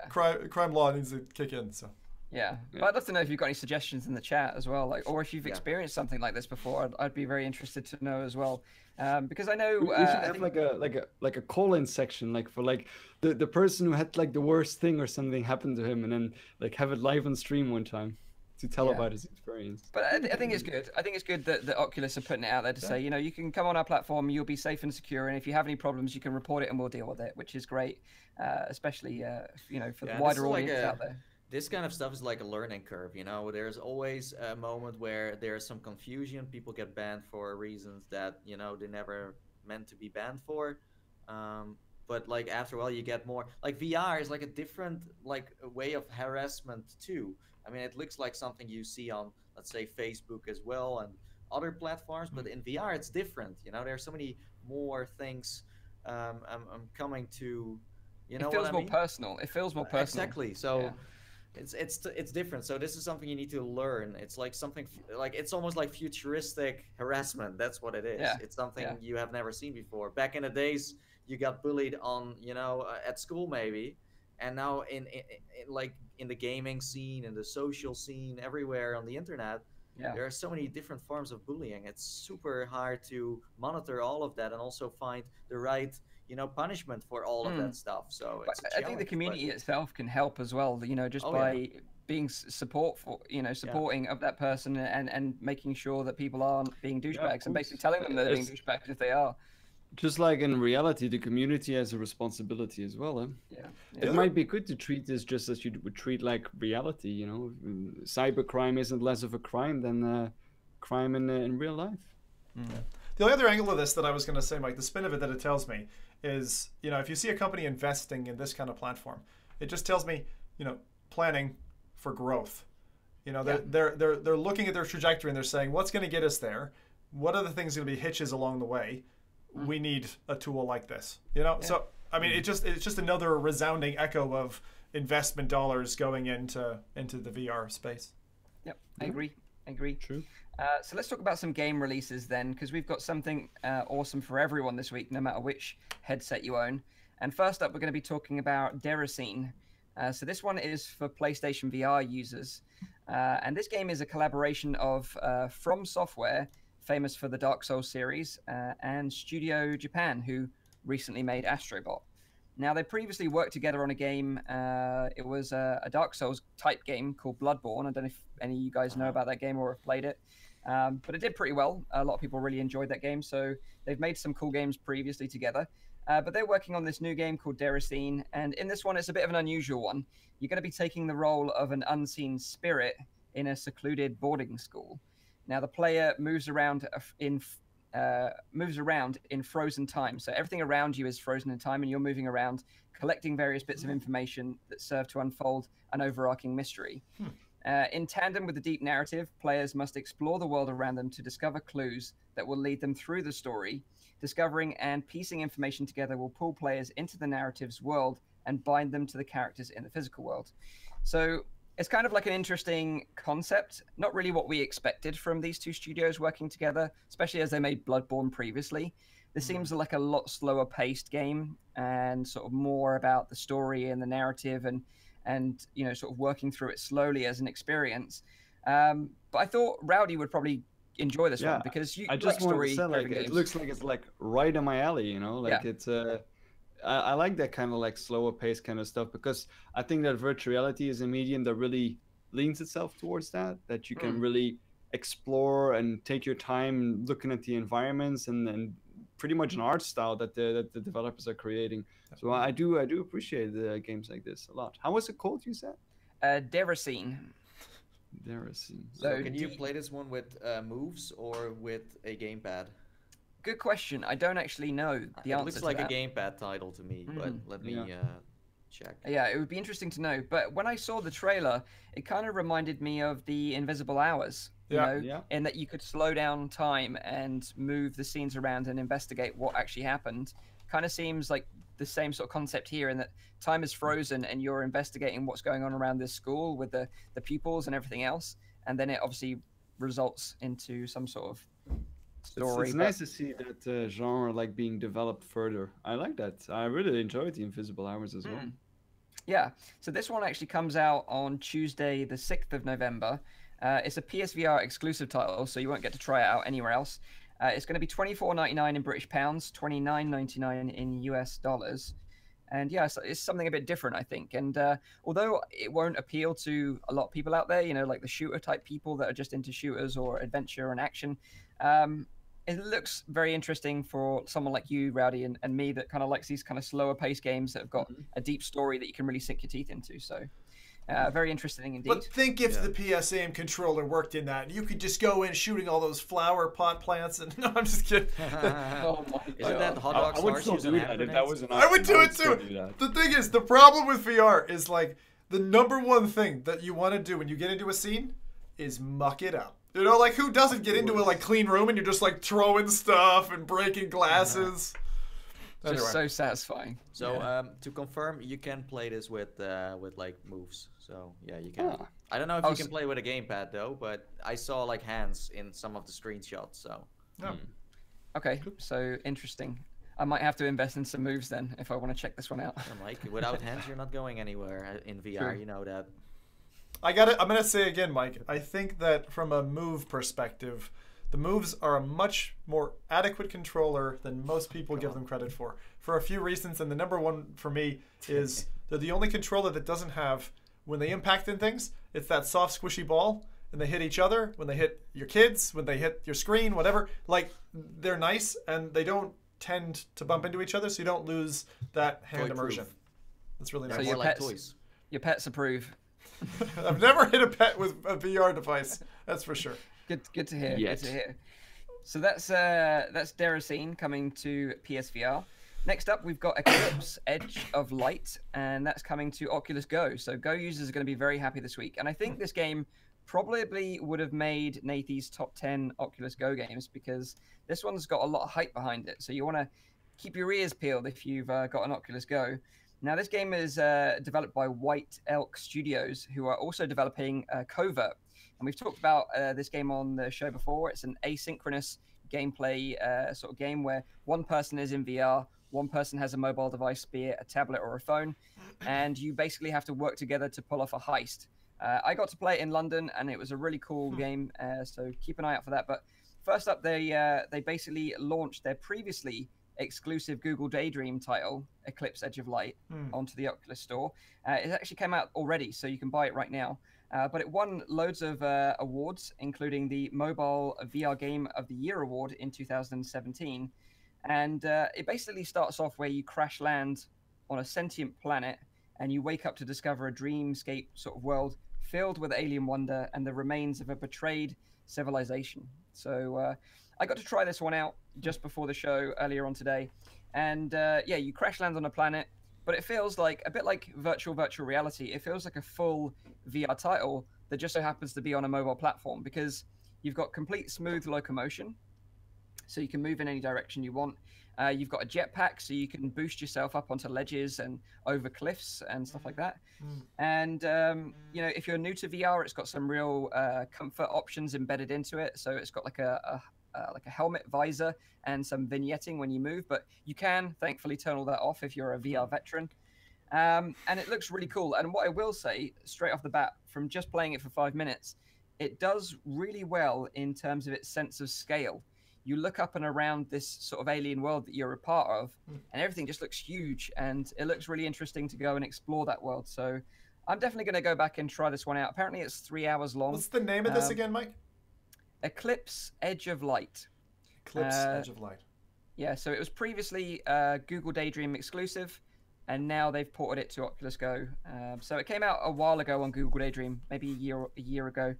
crime law needs to kick in. So. Yeah, but I'd love to know if you've got any suggestions in the chat as well, like, or if you've experienced something like this before. I'd be very interested to know as well, because I know we should have like a call-in section, like for like the person who had like the worst thing or something happened to him, and then like have it live on stream one time to tell about his experience. But I think it's good. I think it's good that Oculus are putting it out there to say, you can come on our platform, you'll be safe and secure, and if you have any problems, you can report it and we'll deal with it, which is great, especially for the wider audience out there. This kind of stuff is like a learning curve, There's always a moment where there's some confusion. People get banned for reasons that, they never meant to be banned for. But like after a while, you get more. Like VR is like a different way of harassment too. I mean, it looks like something you see on, let's say, Facebook as well and other platforms. But in VR, it's different. There are so many more things coming to. It feels more personal. It feels more personal. Exactly. So. Yeah. It's different. So this is something you need to learn. It's like something it's almost like futuristic harassment. That's what it is. Yeah. It's something you have never seen before. Back in the days, you got bullied on at school maybe, and now in the gaming scene, in the social scene, everywhere on the internet, there are so many different forms of bullying. It's super hard to monitor all of that and also find the right punishment for all of that stuff. So it's I think the community itself can help as well, by being supporting of that person and making sure that people aren't being douchebags and basically telling them that they're being douchebags if they are. Just like in reality, the community has a responsibility as well. It might be good to treat this just as you would treat like reality, Cybercrime isn't less of a crime than crime in real life. The only other angle of this that I was going to say, Mike, the spin of it that it tells me is, if you see a company investing in this kind of platform, it just tells me, planning for growth. They're looking at their trajectory and they're saying, what's going to get us there? What are the things going to be hitches along the way? We need a tool like this. So I mean, it's just another resounding echo of investment dollars going into the VR space. Yep, I agree. True. So let's talk about some game releases then, because we've got something awesome for everyone this week, no matter which headset you own. And first up, we're going to be talking about Deracine. So this one is for PlayStation VR users. And this game is a collaboration of From Software, famous for the Dark Souls series, and Studio Japan, who recently made Astrobot. Now, they previously worked together on a game. It was a Dark Souls type game called Bloodborne. I don't know if any of you guys know about that game or have played it. But it did pretty well. A lot of people really enjoyed that game. So they've made some cool games previously together. But they're working on this new game called Deracine. And in this one, it's a bit of an unusual one. You're going to be taking the role of an unseen spirit in a secluded boarding school. Now the player moves around in frozen time. So everything around you is frozen in time, and you're moving around, collecting various bits of information that serve to unfold an overarching mystery. In tandem with the deep narrative, players must explore the world around them to discover clues that will lead them through the story. Discovering and piecing information together will pull players into the narrative's world and bind them to the characters in the physical world. So it's kind of like an interesting concept, not really what we expected from these two studios working together, especially as they made Bloodborne previously. This seems like a lot slower paced game and sort of more about the story and the narrative and you know, sort of working through it slowly as an experience. But I thought Rowdy would probably enjoy this one because you I just like wanted to say, story like, games. it looks like it's like right in my alley, you know, like Yeah. it's I like that kind of like slower pace kind of stuff, because I think that virtual reality is a medium that really leans itself towards that you can really explore and take your time looking at the environments and pretty much an art style that the developers are creating. So I do appreciate the games like this a lot. How was it called, you said? Deracine. Deracine. So can you play this one with moves or with a gamepad? Good question. I don't actually know the answer. It looks like to a that. gamepad title to me, but let me check. Yeah, it would be interesting to know. But when I saw the trailer, it kind of reminded me of the Invisible Hours. You know, in that you could slow down time and move the scenes around and investigate what actually happened. Kind of seems like the same sort of concept here, in that time is frozen and you're investigating what's going on around this school with the pupils and everything else, and then it obviously results into some sort of story. It's nice to see that genre like being developed further. I like that. I really enjoyed the Invisible Hours as well. Yeah, so this one actually comes out on Tuesday, the 6th of November. It's a PSVR exclusive title, so you won't get to try it out anywhere else. It's going to be $24.99 in British pounds, $29.99 in US dollars. And yeah, so it's something a bit different, I think. And although it won't appeal to a lot of people out there, you know, like the shooter type people that are just into shooters or adventure and action, it looks very interesting for someone like you, Rowdy, and me that kind of likes these kind of slower paced games that have got a deep story that you can really sink your teeth into. So very interesting indeed. But think if the PSAM controller worked in that, you could just go in shooting all those flower pot plants and no, I'm just kidding. Oh my Isn't God. that hot dog I would stars still using do that if hand that was an I would do it still too. do that. The thing is, the problem with VR is like the number one thing that you want to do when you get into a scene is muck it up. You know, like who doesn't get into a like clean room and you're just like throwing stuff and breaking glasses? Just Anyway. so satisfying. So to confirm, you can play this with like moves. So yeah, you can. Ah. I don't know if you can play with a gamepad though, but I saw like hands in some of the screenshots. So Okay, so interesting. I might have to invest in some moves then if I want to check this one out. I'm like, without hands, you're not going anywhere in VR. True. You know that. I'm gonna say again, Mike. I think that from a move perspective, the moves are a much more adequate controller than most people give them credit for a few reasons. And the number one for me is they're the only controller that doesn't have, when they impact in things, it's that soft squishy ball, and they hit each other, when they hit your kids, when they hit your screen, whatever. Like, they're nice, and they don't tend to bump into each other, so you don't lose that hand Toy-proof. immersion. That's really They're nice. your more like pets- toys. Your pets approve. I've never hit a pet with a VR device, that's for sure. Good to hear. Yet. Good to hear. So that's Deracine coming to PSVR. Next up, we've got Eclipse Edge of Light, and that's coming to Oculus Go. So Go users are going to be very happy this week. And I think this game probably would have made Nathy's top 10 Oculus Go games, because this one's got a lot of hype behind it. So you want to keep your ears peeled if you've got an Oculus Go. Now, this game is developed by White Elk Studios, who are also developing Covert. And we've talked about this game on the show before. It's an asynchronous gameplay sort of game where one person is in VR, one person has a mobile device, be it a tablet or a phone, and you basically have to work together to pull off a heist. I got to play it in London, and it was a really cool game, so keep an eye out for that. But first up, they basically launched their previously exclusive Google Daydream title, Eclipse Edge of Light, onto the Oculus Store. It actually came out already, so you can buy it right now. But it won loads of awards, including the Mobile VR Game of the Year award in 2017. And it basically starts off where you crash land on a sentient planet, and you wake up to discover a dreamscape sort of world filled with alien wonder and the remains of a betrayed civilization. So I got to try this one out just before the show earlier on today. And yeah, you crash land on a planet, but it feels like a bit like virtual reality. It feels like a full VR title that just so happens to be on a mobile platform, because you've got complete smooth locomotion, so you can move in any direction you want. You've got a jetpack, so you can boost yourself up onto ledges and over cliffs and stuff like that. And you know, if you're new to VR, it's got some real comfort options embedded into it. So it's got like a helmet visor and some vignetting when you move, but you can thankfully turn all that off if you're a VR veteran. And it looks really cool. And what I will say straight off the bat, from just playing it for 5 minutes, it does really well in terms of its sense of scale. You look up and around this sort of alien world that you're a part of, and everything just looks huge, and it looks really interesting to go and explore that world. So I'm definitely going to go back and try this one out. Apparently it's 3 hours long. What's the name of this again, Mike? Eclipse Edge of Light. Eclipse Edge of Light. Yeah, so it was previously Google Daydream exclusive, and now they've ported it to Oculus Go. So it came out a while ago on Google Daydream, maybe a year ago.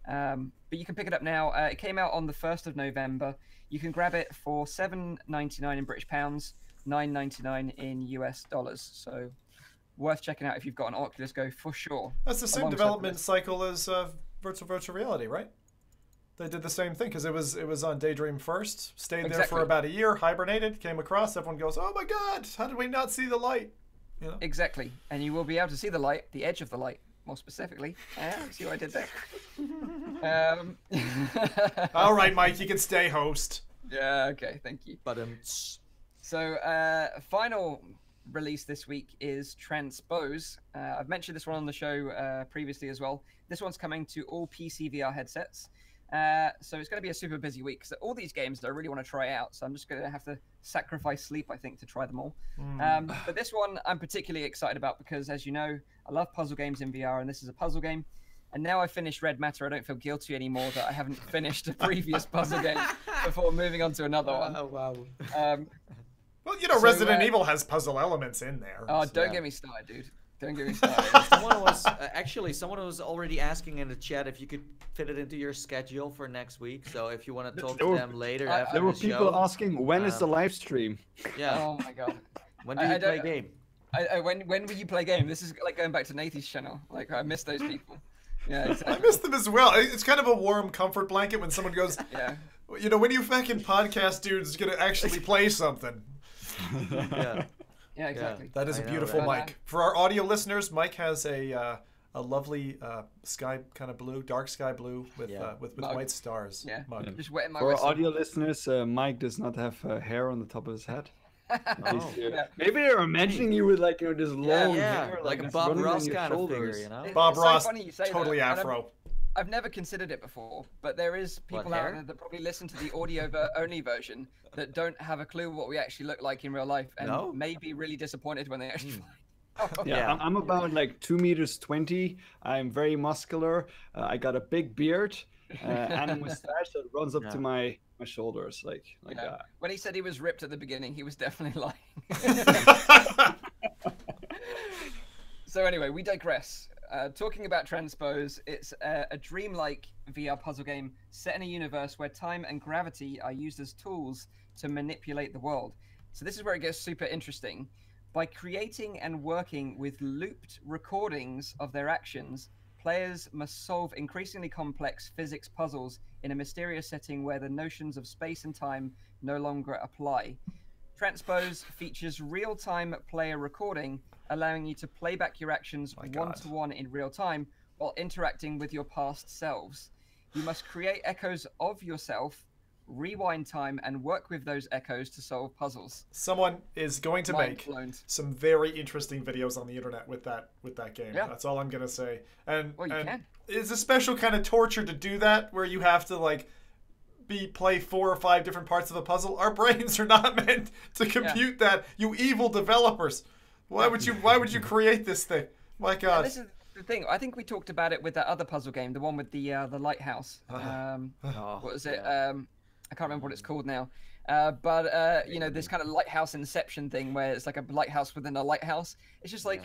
But you can pick it up now. It came out on the 1st of November. You can grab it for $7.99 in British pounds, $9.99 in US dollars. So worth checking out if you've got an Oculus Go for sure. That's the same development cycle as virtual reality, right? They did the same thing, because it was on Daydream first, stayed there for about a year, hibernated, came across, everyone goes, oh my god, how did we not see the light? You know? Exactly, and you will be able to see the light, the edge of the light, more specifically. See what I did there? All right, Mike, you can stay host. Yeah, okay, thank you. But So final release this week is Transpose. I've mentioned this one on the show previously as well. This one's coming to all PCVR headsets. So it's going to be a super busy week, because all these games that I really want to try out, so I'm just going to have to sacrifice sleep, I think, to try them all. But this one I'm particularly excited about because, as you know, I love puzzle games in VR, and this is a puzzle game. And now I've finished Red Matter, I don't feel guilty anymore that I haven't finished a previous puzzle game before moving on to another one. Oh, wow. Well, you know, Resident Evil has puzzle elements in there. Oh, don't get me started, dude. Don't get me started. Someone was already asking in the chat if you could fit it into your schedule for next week. So if you want to talk to them later after there were the people show, asking, when is the live stream? Yeah. Oh my god. When do you play game? When will you play game? This is like going back to Nathan's channel. Like, I miss those people. Yeah, exactly. I miss them as well. It's kind of a warm comfort blanket when someone goes, yeah. You know, when you fucking podcast dude's gonna actually play something. Yeah. Yeah, exactly. That is a beautiful mic. For our audio listeners, Mike has a lovely sky kind of blue, dark sky blue with white stars. Yeah. Mug. Just wetting my For our whistle. audio listeners, Mike does not have hair on the top of his head. Oh. Maybe they're imagining you with like, you know, this long hair, like a just Bob running Ross down your kind of shoulders. figure, you know? Bob It's Ross, so funny you say totally that. afro. I've never considered it before, but there is people out there that probably listen to the audio only version that don't have a clue what we actually look like in real life, and may be really disappointed when they actually find out. Yeah, I'm about like 2 meters 20. I'm very muscular. I got a big beard and a mustache that runs up to my shoulders, like that. When he said he was ripped at the beginning, he was definitely lying. So anyway, we digress. Talking about Transpose, it's a dreamlike VR puzzle game set in a universe where time and gravity are used as tools to manipulate the world. So this is where it gets super interesting. By creating and working with looped recordings of their actions, players must solve increasingly complex physics puzzles in a mysterious setting where the notions of space and time no longer apply. Transpose features real-time player recording, allowing you to play back your actions one-to-one in real time while interacting with your past selves. You must create echoes of yourself, rewind time, and work with those echoes to solve puzzles. Someone is going to make some very interesting videos on the internet with that game. Yeah. That's all I'm gonna say. And Well, you can. It's a special kind of torture to do that, where you have to like play 4 or 5 different parts of a puzzle. Our brains are not meant to compute that. You evil developers. Why would you create this thing? My God. And this is the thing. I think we talked about it with that other puzzle game, the one with the lighthouse. What was it? I can't remember what it's called now. But you know, this kind of lighthouse inception thing where it's like a lighthouse within a lighthouse. It's just like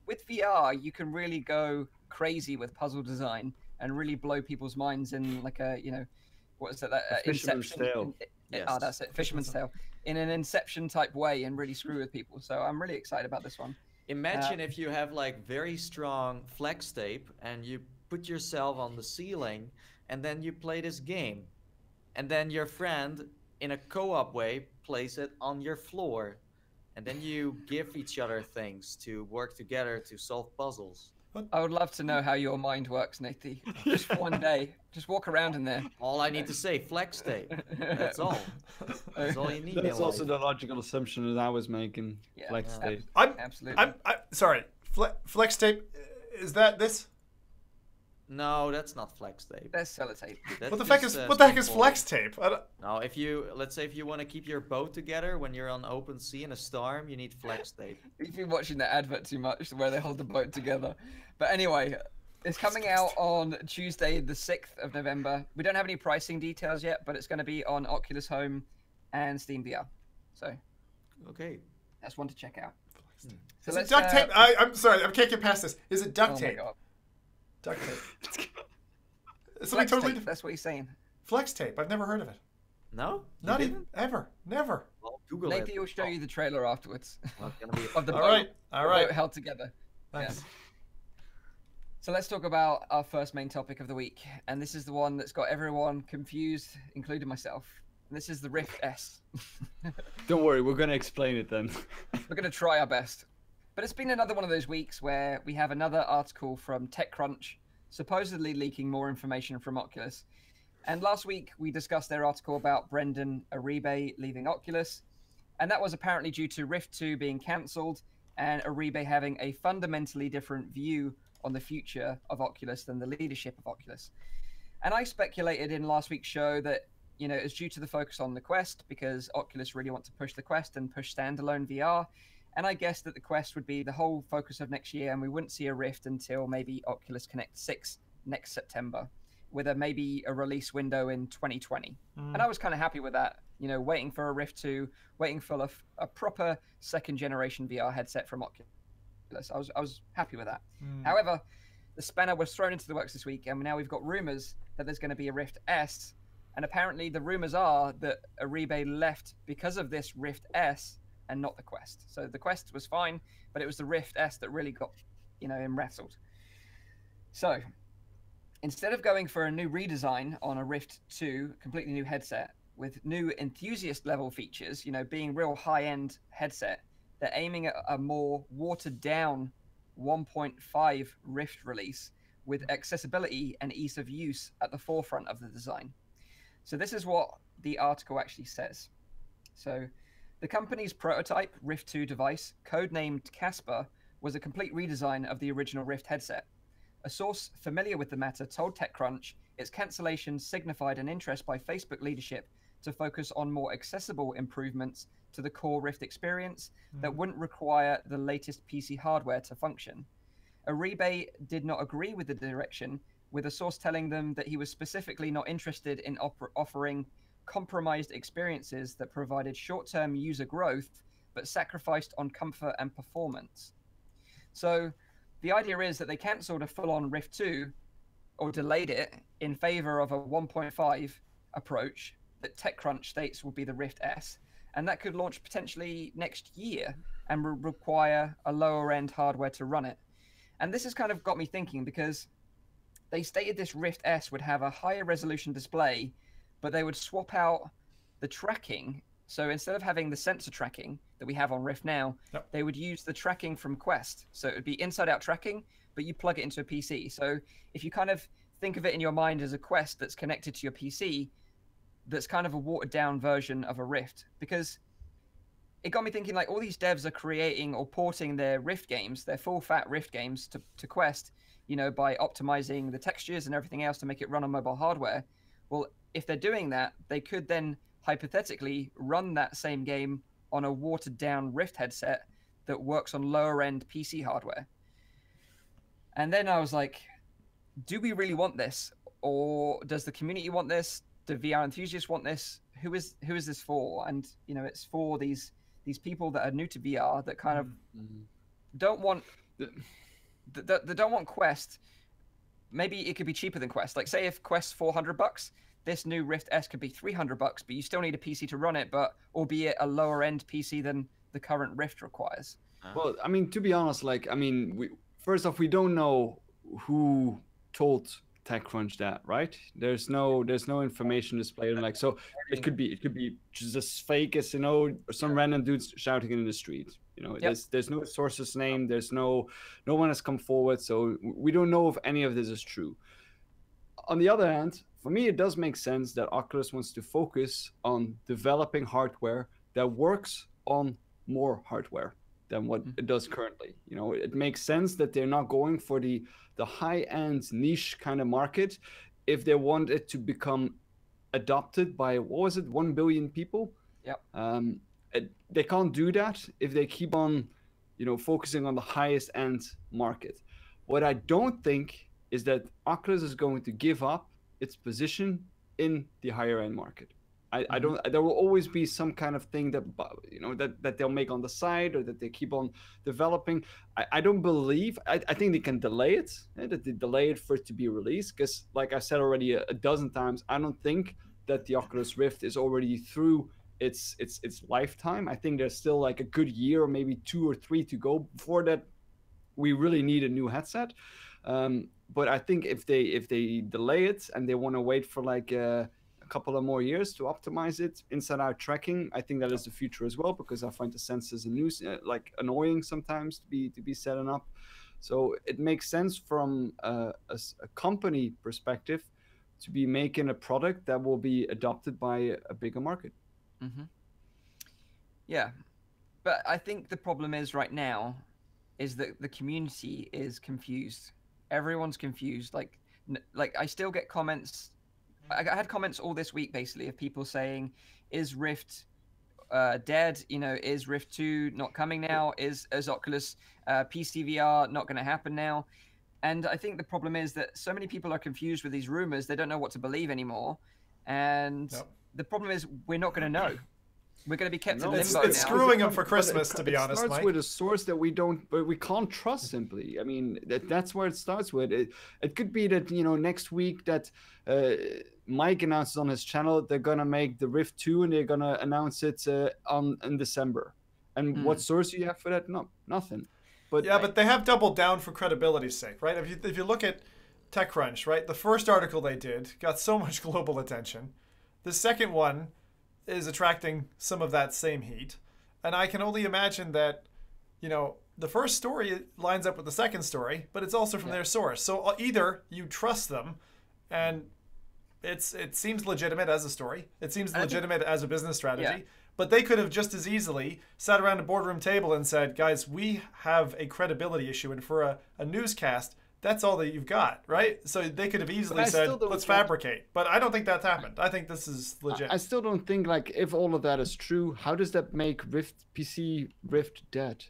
with VR, you can really go crazy with puzzle design and really blow people's minds in like a, you know, what is that? Fisherman's Inception. Tale. Yes. Oh, that's it. Fisherman's Tale. In an Inception type way and really screw with people. So I'm really excited about this one. Imagine if you have like very strong flex tape and you put yourself on the ceiling and then you play this game. And then your friend, in a co-op way, plays it on your floor. And then you give each other things to work together to solve puzzles. I would love to know how your mind works, Nathy. Just for one day. Just walk around in there. All I need to say, flex tape. That's all. That's all you need. That's also the logical assumption that I was making. Yeah. Flex Yeah. tape. Absolutely. I'm sorry. Flex tape. Is that this? No, that's not flex tape. That's sellotape. What the heck is flex tape? No, if you let's say if you want to keep your boat together when you're on open sea in a storm, you need flex tape. You've been watching the advert too much, where they hold the boat together. But anyway, it's coming out on Tuesday, the 6th of November. We don't have any pricing details yet, but it's going to be on Oculus Home and Steam VR. So, Okay. that's one to check out. So Is it duct tape? I'm sorry, I can't get past this. Is it duct tape? Oh my God. Duct tape. Something Flex totally tape, different. that's what he's saying. Flex tape. I've never heard of it. No? Not even ever. Never. Well, Google Nathy it. will show you the trailer afterwards Not gonna be of the All boat, right. All the right. boat held together. Thanks. Yeah. So let's talk about our first main topic of the week, and this is the one that's got everyone confused, including myself. And this is the Rift S. Don't worry, we're gonna explain it then. We're going to try our best. But it's been another one of those weeks where we have another article from TechCrunch supposedly leaking more information from Oculus. And last week we discussed their article about Brendan Uribe leaving Oculus. And that was apparently due to Rift 2 being cancelled and Uribe having a fundamentally different view on the future of Oculus than the leadership of Oculus. And I speculated in last week's show that, you know, it's due to the focus on the Quest because Oculus really want to push the Quest and push standalone VR. And I guessed that the Quest would be the whole focus of next year and we wouldn't see a Rift until maybe Oculus Connect 6 next September with maybe a release window in 2020. And I was kind of happy with that, you know, waiting for a Rift 2, waiting for a proper second generation VR headset from Oculus. I was happy with that. However, the spanner was thrown into the works this week and now we've got rumors that there's going to be a Rift S. And apparently the rumors are that Uribe left because of this Rift S and not the Quest. So the Quest was fine, but it was the Rift S that really got, you know, him rattled. So instead of going for a new redesign on a Rift 2, completely new headset with new enthusiast level features, you know, being real high-end headset, they're aiming at a more watered down 1.5 Rift release with accessibility and ease of use at the forefront of the design. So this is what the article actually says. So the company's prototype Rift 2 device, codenamed Casper, was a complete redesign of the original Rift headset. A source familiar with the matter told TechCrunch its cancellation signified an interest by Facebook leadership to focus on more accessible improvements to the core Rift experience that wouldn't require the latest PC hardware to function. Uribe did not agree with the direction, with a source telling them that he was specifically not interested in offering compromised experiences that provided short-term user growth but sacrificed on comfort and performance. So the idea is that they cancelled a full-on Rift 2 or delayed it in favor of a 1.5 approach that TechCrunch states will be the Rift S, and that could launch potentially next year and require a lower-end hardware to run it. And this has kind of got me thinking because they stated this Rift S would have a higher resolution display, but they would swap out the tracking. So instead of having the sensor tracking that we have on Rift now, they would use the tracking from Quest. So it would be inside-out tracking, but you plug it into a PC. So if you kind of think of it in your mind as a Quest that's connected to your PC, that's kind of a watered-down version of a Rift. Because it got me thinking, like, all these devs are creating or porting their Rift games, their full-fat Rift games to Quest, you know, by optimizing the textures and everything else to make it run on mobile hardware. Well, if they're doing that, they could then hypothetically run that same game on a watered down Rift headset that works on lower end PC hardware. And then I was like, do we really want this? Or does the community want this? Do VR enthusiasts want this? Who is this for? And, you know, it's for these people that are new to VR that kind of don't want they don't want Quest maybe it could be cheaper than Quest. Like, say if Quest's $400, this new Rift S could be $300, but you still need a PC to run it, but albeit a lower end PC than the current Rift requires. Well, I mean, to be honest, like, I mean, first off, we don't know who told TechCrunch that, right? There's no information displayed, and like, so it could be just as fake as, you know, some random dudes shouting in the street. You know, there's no source's name. There's no one has come forward, so we don't know if any of this is true. On the other hand, for me, it does make sense that Oculus wants to focus on developing hardware that works on more hardware than what it does currently. You know, it makes sense that they're not going for the high-end niche kind of market if they want it to become adopted by, what was it, 1 billion people? Yep. They can't do that if they keep on, you know, focusing on the highest end market. What I don't think is that Oculus is going to give up its position in the higher end market. I don't. There will always be some kind of thing that, you know, that they'll make on the side, or that they keep on developing. I don't believe. I think they can delay it. That they delay it for it to be released. Because, like I said already a dozen times, I don't think that the Oculus Rift is already through its lifetime. I think there's still like a good year, or maybe 2 or 3 to go before that we really need a new headset. But I think if they delay it and they want to wait for like a couple of more years to optimize it, inside-out tracking, I think that is the future as well, because I find the sensors and like annoying sometimes to be setting up. So it makes sense from a company perspective to be making a product that will be adopted by a bigger market. Mm-hmm. Yeah, but I think the problem is right now is that the community is confused. Everyone's confused. Like I still get comments. I had comments all this week, basically, of people saying, is Rift dead? You know, is Rift 2 not coming now? Is Oculus PCVR not going to happen now? And I think the problem is that so many people are confused with these rumors. They don't know what to believe anymore. And the problem is we're not going to know. We're going to be kept in limbo now. It's screwing them for Christmas, to be honest, Mike. It starts with a source that we can't trust simply. I mean, that's where it starts with. It could be that, you know, next week that Mike announces on his channel they're going to make the Rift 2 and they're going to announce it in December. And what source do you have for that? No, nothing. But but they have doubled down for credibility's sake, right? If you look at TechCrunch, right, the first article they did got so much global attention. The second one is attracting some of that same heat. And I can only imagine that, you know, the first story lines up with the second story, but it's also from their source. So either you trust them and it seems legitimate as a story. It seems legitimate as a business strategy. Yeah. But they could have just as easily sat around a boardroom table and said, guys, we have a credibility issue. And for a newscast, that's all that you've got, right? So they could have easily said, let's fabricate. But I don't think that's happened. I think this is legit. I still don't think, like, if all of that is true, how does that make PC Rift dead?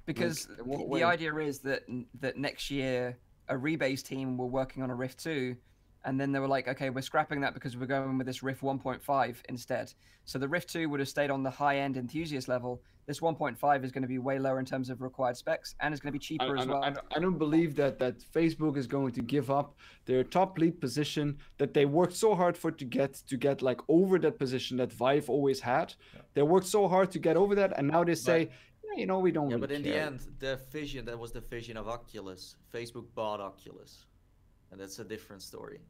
Because the idea is that next year, a Rebase team were working on a Rift 2, and then they were like, okay, we're scrapping that because we're going with this Rift 1.5 instead. So the Rift 2 would have stayed on the high-end enthusiast level. This 1.5 is going to be way lower in terms of required specs, and it's going to be cheaper as well. I don't believe that Facebook is going to give up their top lead position that they worked so hard for to get like over that position that Vive always had. Yeah. They worked so hard to get over that, and now they say, you know, we don't really but in care. the end, that was the vision of Oculus. Facebook bought Oculus, and that's a different story.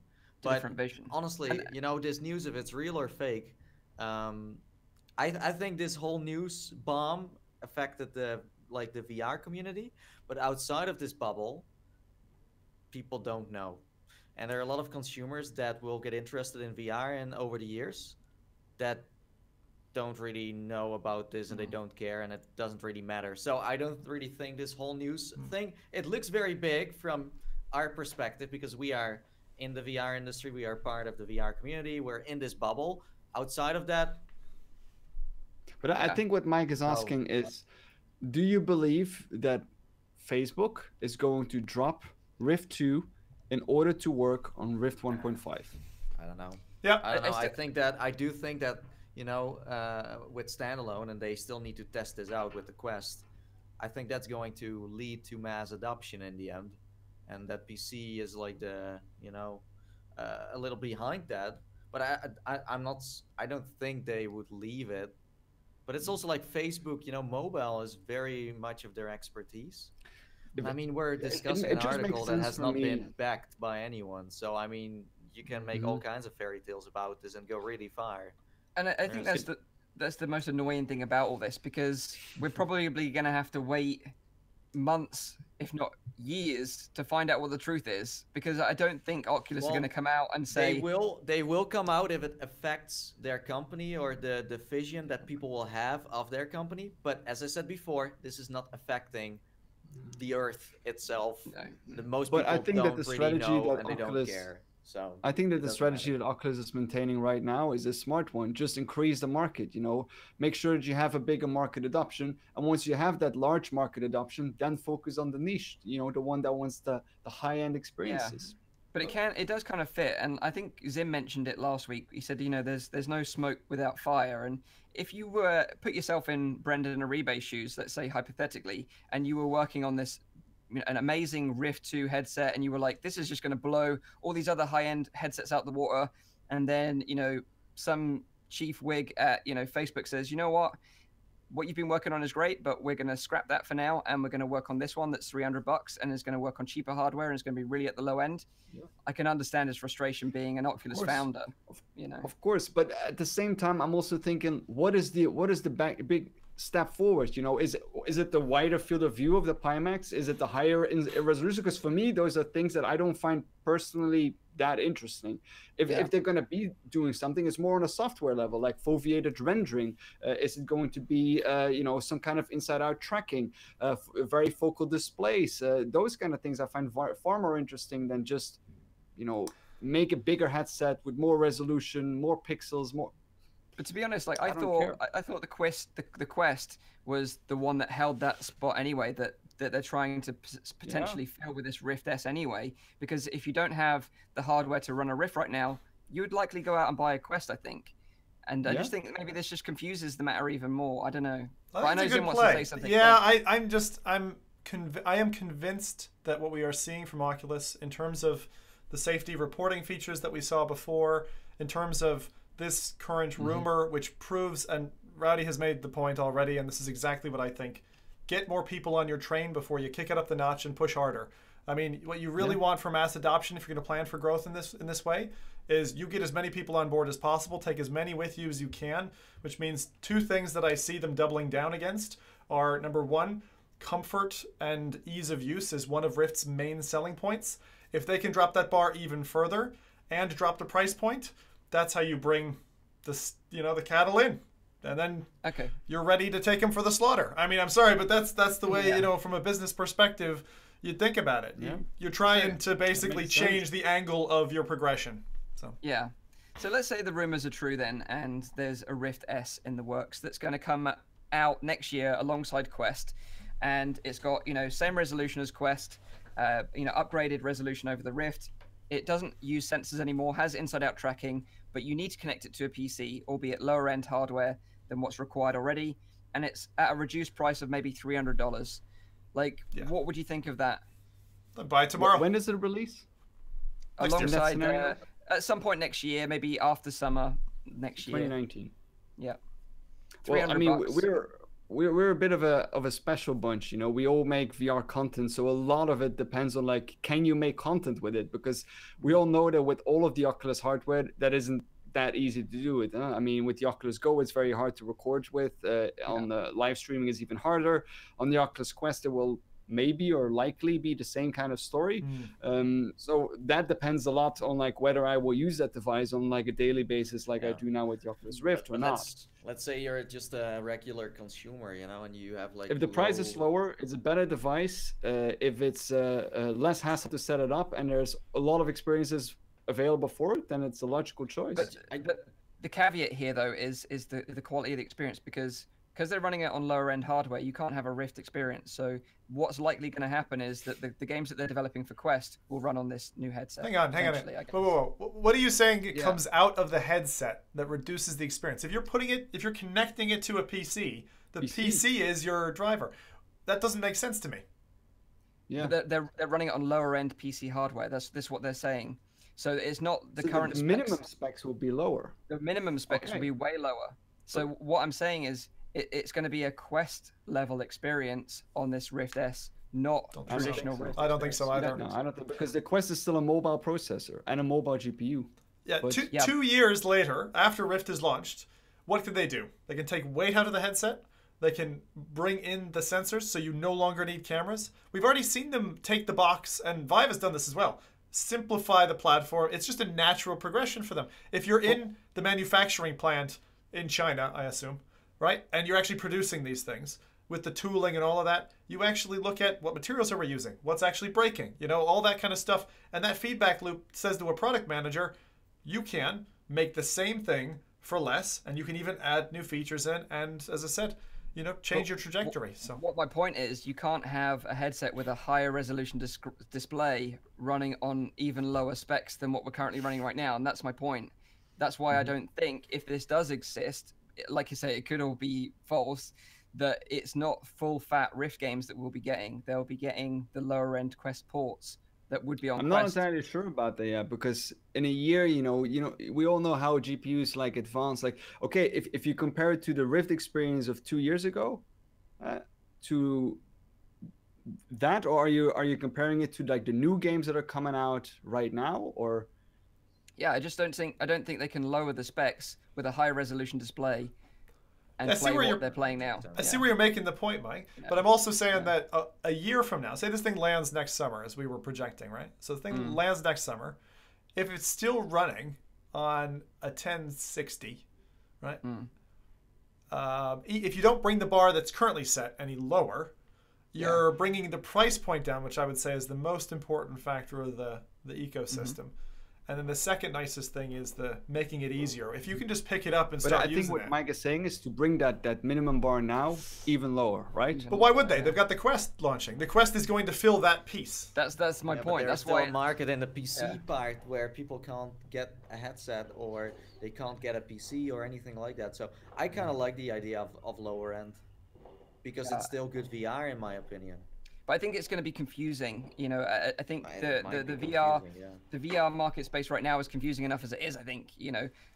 Different vision. Honestly, you know, this news, if it's real or fake, I think this whole news bomb affected the VR community, but outside of this bubble, people don't know. And there are a lot of consumers that will get interested in VR and over the years that don't really know about this and they don't care and it doesn't really matter. So I don't really think this whole news thing, it looks very big from our perspective because we are in the VR industry, we are part of the VR community, we're in this bubble. Outside of that, but I think what Mike is asking is, do you believe that Facebook is going to drop Rift 2 in order to work on Rift 1.5? I don't know. Yeah, I don't know. I do think that, you know, with standalone, and they still need to test this out with the Quest, I think that's going to lead to mass adoption in the end. and that PC is like the, you know, a little behind that. But I don't think they would leave it. But it's also like Facebook, you know, mobile is very much of their expertise. I mean, we're discussing an article that has not been backed by anyone. So, I mean, you can make all kinds of fairy tales about this and go really far. And I think that's the most annoying thing about all this, because we're probably going to have to wait months, if not years, to find out what the truth is, because I don't think Oculus are going to come out and say they will come out if it affects their company or the vision that people will have of their company. But as I said before, this is not affecting the Earth itself. No. Most people don't really know, and they don't care. So I think that the strategy that Oculus is maintaining right now is a smart one. Just increase the market, you know, make sure that you have a bigger market adoption. And once you have that large market adoption, then focus on the niche, you know, the one that wants the high-end experiences. But it does kind of fit. And I think Zim mentioned it last week. He said, you know, there's no smoke without fire. And if you were put yourself in Brendan and Aribe's shoes, let's say hypothetically, and you were working on this, an amazing Rift 2 headset, and you were like, this is just going to blow all these other high-end headsets out the water, and then, you know, some chief wig at, you know, Facebook says, you know what you've been working on is great, but we're going to scrap that for now, and we're going to work on this one that's $300 and is going to work on cheaper hardware, and it's going to be really at the low end. I can understand his frustration being an Oculus founder, you know. Of course, but at the same time, I'm also thinking, what is the big step forward? You know, is it the wider field of view of the Pimax? Is it the higher in resolution? Because for me, those are things that I don't find personally that interesting. If they're going to be doing something, it's more on a software level, like foveated rendering. Is it going to be you know, some kind of inside-out tracking, very focal displays? Those kind of things I find far more interesting than just, you know, make a bigger headset with more resolution, more pixels, more. But to be honest, like I thought the Quest was the one that held that spot anyway. That they're trying to potentially fill with this Rift S anyway. Because if you don't have the hardware to run a Rift right now, you would likely go out and buy a Quest, I think. And I just think that maybe this just confuses the matter even more. I don't know. I know Zim wants to say something. Yeah, I am convinced that what we are seeing from Oculus in terms of the safety reporting features that we saw before, in terms of this current rumor, which proves, and Rowdy has made the point already, and this is exactly what I think, get more people on your train before you kick it up the notch and push harder. I mean, what you really want for mass adoption, if you're going to plan for growth in this way, is you get as many people on board as possible, take as many with you as you can, which means two things that I see them doubling down against are, number one, comfort and ease of use is one of Rift's main selling points. If they can drop that bar even further and drop the price point, that's how you bring this, you know, the cattle in, and then you're ready to take them for the slaughter. I mean, I'm sorry, but that's the way, you know, from a business perspective, you'd think about it. You're trying to basically change the angle of your progression. So so let's say the rumors are true then, and there's a Rift S in the works that's going to come out next year alongside Quest, and it's got, you know, same resolution as Quest, you know, upgraded resolution over the Rift. It doesn't use sensors anymore, has inside-out tracking, but you need to connect it to a PC, albeit lower-end hardware than what's required already, and it's at a reduced price of maybe $300. Like, what would you think of that? I'll buy it tomorrow. When does it release? Alongside, at some point next year, maybe after summer next year. 2019. Yeah. Well, I mean, we're a bit of a special bunch, you know. We all make VR content, so a lot of it depends on, like, can you make content with it? Because we all know that with all of the Oculus hardware, that isn't that easy to do it. I mean, with the Oculus Go, it's very hard to record with. On the live streaming is even harder. On the Oculus Quest, it will maybe or likely be the same kind of story. So that depends a lot on, like, whether I will use that device on, like, a daily basis, like I do now with the Oculus Rift, or not. Let's say you're just a regular consumer, you know, and you have, like, if the price is lower, it's a better device. If it's less hassle to set it up and there's a lot of experiences available for it, then it's a logical choice. But the caveat here, though, is the quality of the experience, because they're running it on lower end hardware, you can't have a Rift experience. So what's likely going to happen is that the games that they're developing for Quest will run on this new headset. Hang on. Whoa. What are you saying comes out of the headset that reduces the experience? If you're connecting it to a PC, the PC is your driver. That doesn't make sense to me. Yeah. But they're running it on lower end PC hardware. That's what they're saying. So it's not the So current the minimum specs will be lower. The minimum specs will Okay. be way lower. So what I'm saying is it's going to be a Quest level experience on this Rift S, not Don't think so. traditional Rift. I don't think so experience. either. No, I don't think, because the Quest is still a mobile processor and a mobile GPU. Yeah, But- two years later, after Rift is launched, what can they do? They can take weight out of the headset. They can bring in the sensors so you no longer need cameras. We've already seen them take the box, and Vive has done this as well. Simplify the platform. It's just a natural progression for them. If you're in the manufacturing plant in China, I assume, right? And you're actually producing these things with the tooling and all of that, you actually look at what materials are we using, what's actually breaking, all that kind of stuff. And that feedback loop says to a product manager, you can make the same thing for less, and you can even add new features in. And as I said, change your trajectory. So what my point is, you can't have a headset with a higher resolution display running on even lower specs than what we're currently running right now, and that's my point. That's why I don't think, if this does exist, like you say, it could all be false, that it's not full fat Rift games that we'll be getting. They'll be getting the lower end Quest ports that would be on I'm not Quest. entirely sure about that yet, because in a year, we all know how GPUs like advance. Like, okay, if you compare it to the Rift experience of 2 years ago, to that, or are you comparing it to like the new games that are coming out right now, or? Yeah, I don't think they can lower the specs with a high resolution display and I see play where what they're playing now. I see where you're making the point, Mike. But I'm also saying that a year from now, say this thing lands next summer, as we were projecting, right? So the thing lands next summer. If it's still running on a 1060, right? If you don't bring the bar that's currently set any lower, you're bringing the price point down, which I would say is the most important factor of the ecosystem. And then the second nicest thing is the making it easier. If you can just pick it up and But start I think using what it. Mike is saying is to bring that minimum bar now even lower, right? But why would they? They've got the Quest launching. The Quest is going to fill that piece. That's my But point. there's That's still why a market in the PC part where people can't get a headset or they can't get a PC or anything like that. So I kind of like the idea of lower end because it's still good VR in my opinion. But I think it's going to be confusing. I think It might the be VR confusing, the VR market space right now is confusing enough as it is. I think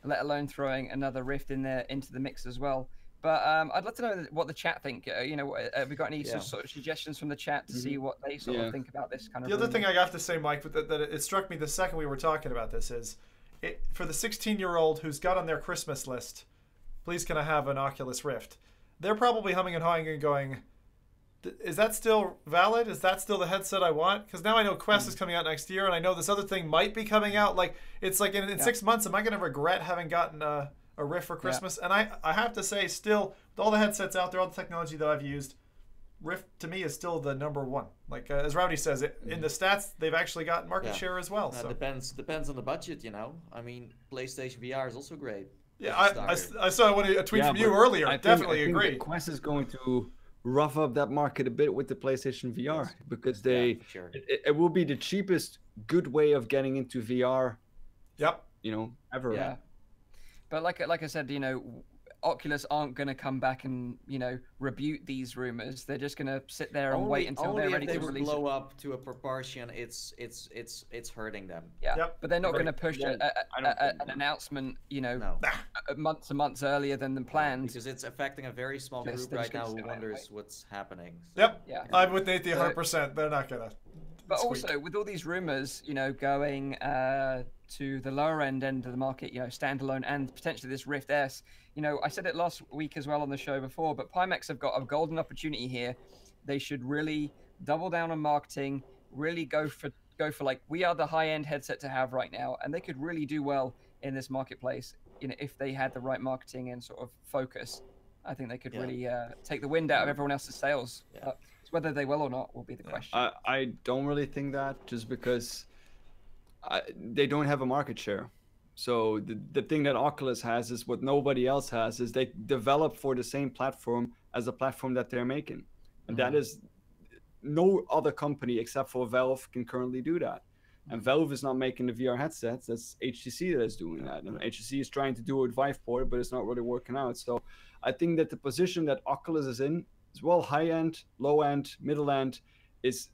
let alone throwing another Rift in there into the mix as well. But I'd love to know what the chat think. Have we got any sort of suggestions from the chat to see what they sort of think about this kind of? The other thing I have to say, Mike, that it struck me the second we were talking about this is, for the 16-year-old who's got on their Christmas list, please can I have an Oculus Rift? They're probably humming and hawing and going, is that still valid? Is that still the headset I want? Because now I know Quest is coming out next year, and I know this other thing might be coming out. Like, it's like in 6 months, am I going to regret having gotten a Rift for Christmas? And I have to say, still, with all the headsets out there, all the technology that I've used, Rift to me is still the number one. Like as Rowdy says, in the stats, they've actually got market share as well. So Depends on the budget, I mean, PlayStation VR is also great. yeah, I saw a tweet from you earlier. I Definitely think agree. that Quest is going to rough up that market a bit with the PlayStation VR because Sure. it will be the cheapest good way of getting into VR. Yep. Ever. Yeah. But like I said, Oculus aren't going to come back and rebuke these rumors. They're just going to sit there and wait until they're ready to if they release blow it. up to a proportion, it's hurting them. Yeah, Yep. but they're not going to push I don't an think so. announcement, No, months and months earlier than planned. because it's affecting a very small Yes, group they're right just now gonna who sit there and wonders wait. what's happening. Yep. Yeah. I'm with Nate 100%. They're not gonna. But squeak. also with all these rumors, going to the lower end of the market, standalone and potentially this Rift S. I said it last week as well on the show before, but Pimax have got a golden opportunity here. They should really double down on marketing, really go for like, we are the high end headset to have right now, and they could really do well in this marketplace. If they had the right marketing and sort of focus, I think they could really take the wind out of everyone else's sails. Yeah. But whether they will or not will be the question. I don't really think that, just because they don't have a market share. So the thing that Oculus has is what nobody else has, is they develop for the same platform as the platform that they're making. And that is, no other company except for Valve can currently do that. And Valve is not making the VR headsets. That's HTC that is doing that. And HTC is trying to do it with Viveport, but it's not really working out. So I think that the position that Oculus is in, as well, high end, low end, middle end, is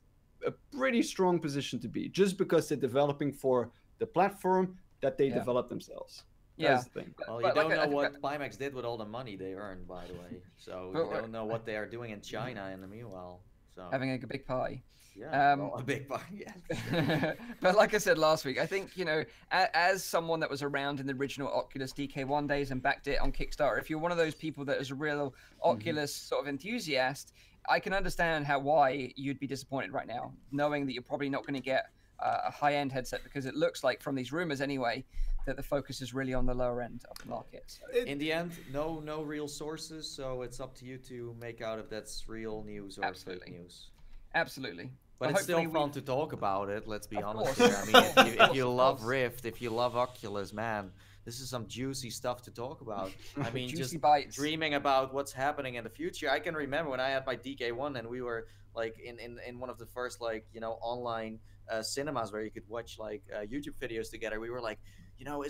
a pretty strong position to be, just because they're developing for the platform that they develop themselves. That's the thing. Well, you don't know what Pimax did with all the money they earned, by the way. So you don't know what they are doing in China in the meanwhile. So having a big party. Yeah, well, a big party, yeah. But like I said last week, I think, you know, as someone that was around in the original Oculus DK1 days and backed it on Kickstarter, if you're one of those people that is a real Oculus sort of enthusiast, I can understand why you'd be disappointed right now, knowing that you're probably not going to get a high-end headset, because it looks like, from these rumors anyway, that the focus is really on the lower end of the market. So. In the end, no real sources, so it's up to you to make out if that's real news or fake news. Absolutely. But it's still fun to talk about it, let's be honest here. I mean, if you love Rift, if you love Oculus, man, this is some juicy stuff to talk about. I mean, just dreaming about what's happening in the future. I can remember when I had my DK1 and we were like in one of the first, like, you know, online cinemas where you could watch like YouTube videos together. We were like, you know,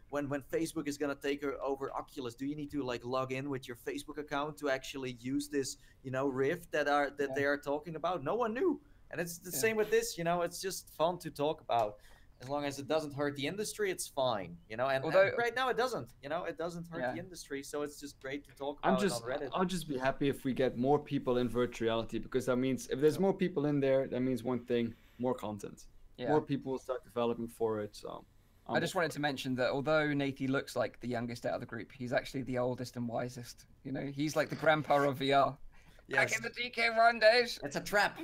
when Facebook is gonna take over Oculus, do you need to like log in with your Facebook account to actually use this, you know, Rift that they are talking about? No one knew. And it's the same with this, you know, it's just fun to talk about. As long as it doesn't hurt the industry, it's fine, you know. And right now it doesn't, you know, it doesn't hurt the industry, so it's just great to talk about it on Reddit. I'll just be happy if we get more people in virtual reality, because that means if there's more people in there, that means one thing: more content. More people will start developing for it. So I just wanted to mention that although Nathy looks like the youngest out of the group, he's actually the oldest and wisest. You know, he's like the grandpa of VR. Back in the DK1 days. It's a trap.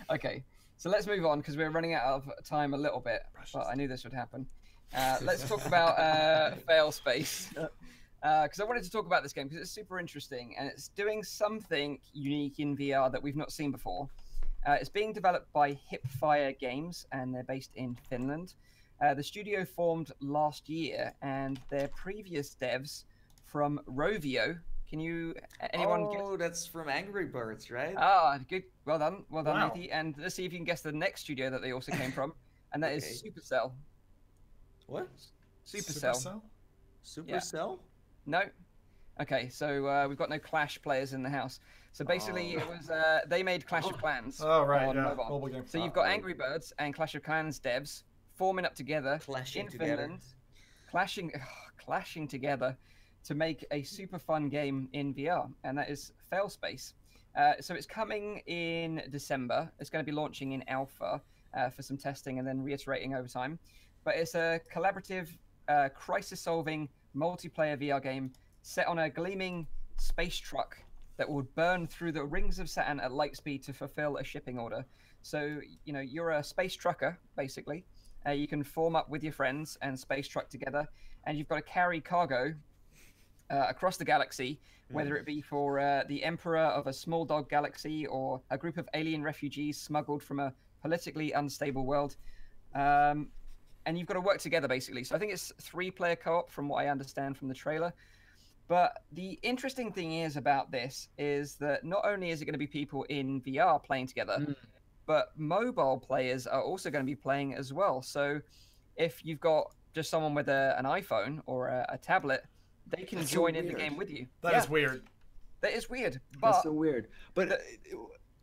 Okay, so let's move on because we're running out of time a little bit, but I knew this would happen. Let's talk about Failspace, because I wanted to talk about this game because it's super interesting and it's doing something unique in VR that we've not seen before. It's being developed by Hipfire Games and they're based in Finland. The studio formed last year and their previous devs from Rovio. Can you, anyone guess? Oh, that's from Angry Birds, right? Ah, good. Well done, Nathy. And let's see if you can guess the next studio that they also came from, and that is Supercell. What? Supercell. Supercell? No. Okay, so we've got no Clash players in the house. So basically, it was they made Clash of Clans. Oh right, on yeah, mobile game. So you've got Angry Birds and Clash of Clans devs forming up together Clashing in together. Finland, clashing together to make a super fun game in VR, and that is Failspace. So it's coming in December. It's going to be launching in alpha for some testing and then reiterating over time. But it's a collaborative, crisis-solving multiplayer VR game set on a gleaming space truck that will burn through the rings of Saturn at light speed to fulfill a shipping order. So, you know, you're a space trucker, basically. You can form up with your friends and space truck together, and you've got to carry cargo across the galaxy, whether it be for the emperor of a small dog galaxy or a group of alien refugees smuggled from a politically unstable world. And you've got to work together, basically. So I think it's 3-player co-op from what I understand from the trailer. But the interesting thing is about this is that not only is it going to be people in VR playing together, but mobile players are also going to be playing as well. So if you've got just someone with an iPhone or a tablet, they can join in the game with you. That is weird. That is weird. But that's so weird. But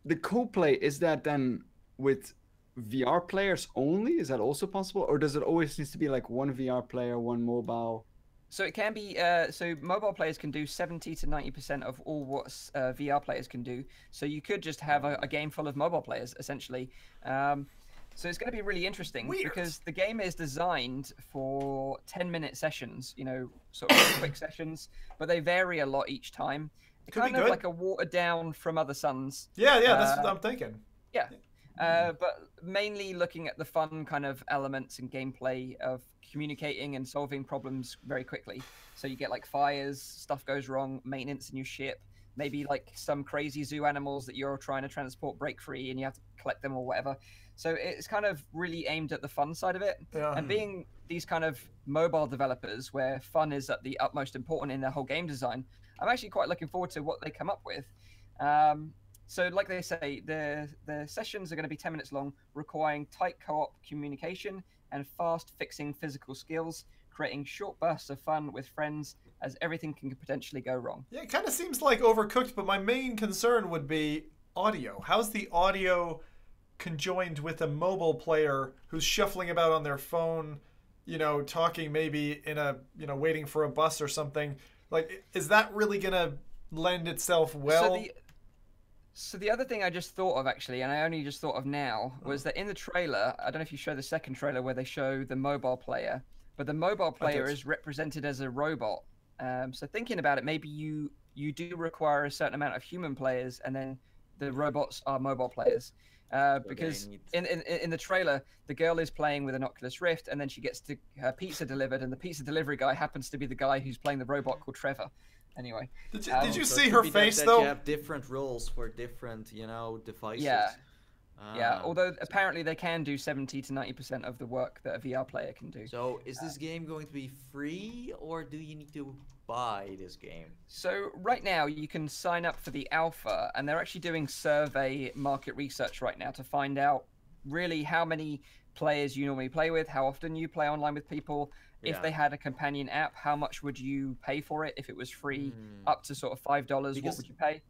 the co-play, is that then with VR players only? Is that also possible? Or does it always need to be like one VR player, one mobile? So it can be, so mobile players can do 70 to 90% of all what VR players can do. So you could just have a game full of mobile players, essentially. So it's going to be really interesting because the game is designed for 10-minute sessions, you know, sort of quick sessions, but they vary a lot each time. It's kind of like a watered down From Other Suns. Yeah, that's what I'm thinking. Yeah. But mainly looking at the fun kind of elements and gameplay of communicating and solving problems very quickly. So you get like fires, stuff goes wrong, maintenance in your ship, maybe like some crazy zoo animals that you're trying to transport break free and you have to collect them or whatever. So it's kind of really aimed at the fun side of it. Yeah. And being these kind of mobile developers where fun is at the utmost important in their whole game design, I'm actually quite looking forward to what they come up with. So like they say, the sessions are going to be 10 minutes long, requiring tight co-op communication and fast fixing physical skills, creating short bursts of fun with friends as everything can potentially go wrong. Yeah, it kind of seems like Overcooked, but my main concern would be audio. How's the audio conjoined with a mobile player who's shuffling about on their phone, you know, talking maybe in a, you know, waiting for a bus or something. Like, is that really gonna lend itself well? So the other thing I just thought of, actually, and I only just thought of now, was that in the trailer, I don't know if you show the second trailer where they show the mobile player, but the mobile player is represented as a robot. So thinking about it, maybe you do require a certain amount of human players, and then the robots are mobile players. Because in the trailer, the girl is playing with an Oculus Rift, and then she gets her pizza delivered, and the pizza delivery guy happens to be the guy who's playing the robot called Trevor. Anyway, did you see her face though? You have different roles for different, you know, devices. Yeah. Yeah, although apparently they can do 70 to 90% of the work that a VR player can do. So is this game going to be free, or do you need to buy this game? So right now you can sign up for the alpha, and they're actually doing survey market research right now to find out really how many players you normally play with, how often you play online with people. If they had a companion app, how much would you pay for it? If it was free, up to sort of $5, what would you pay?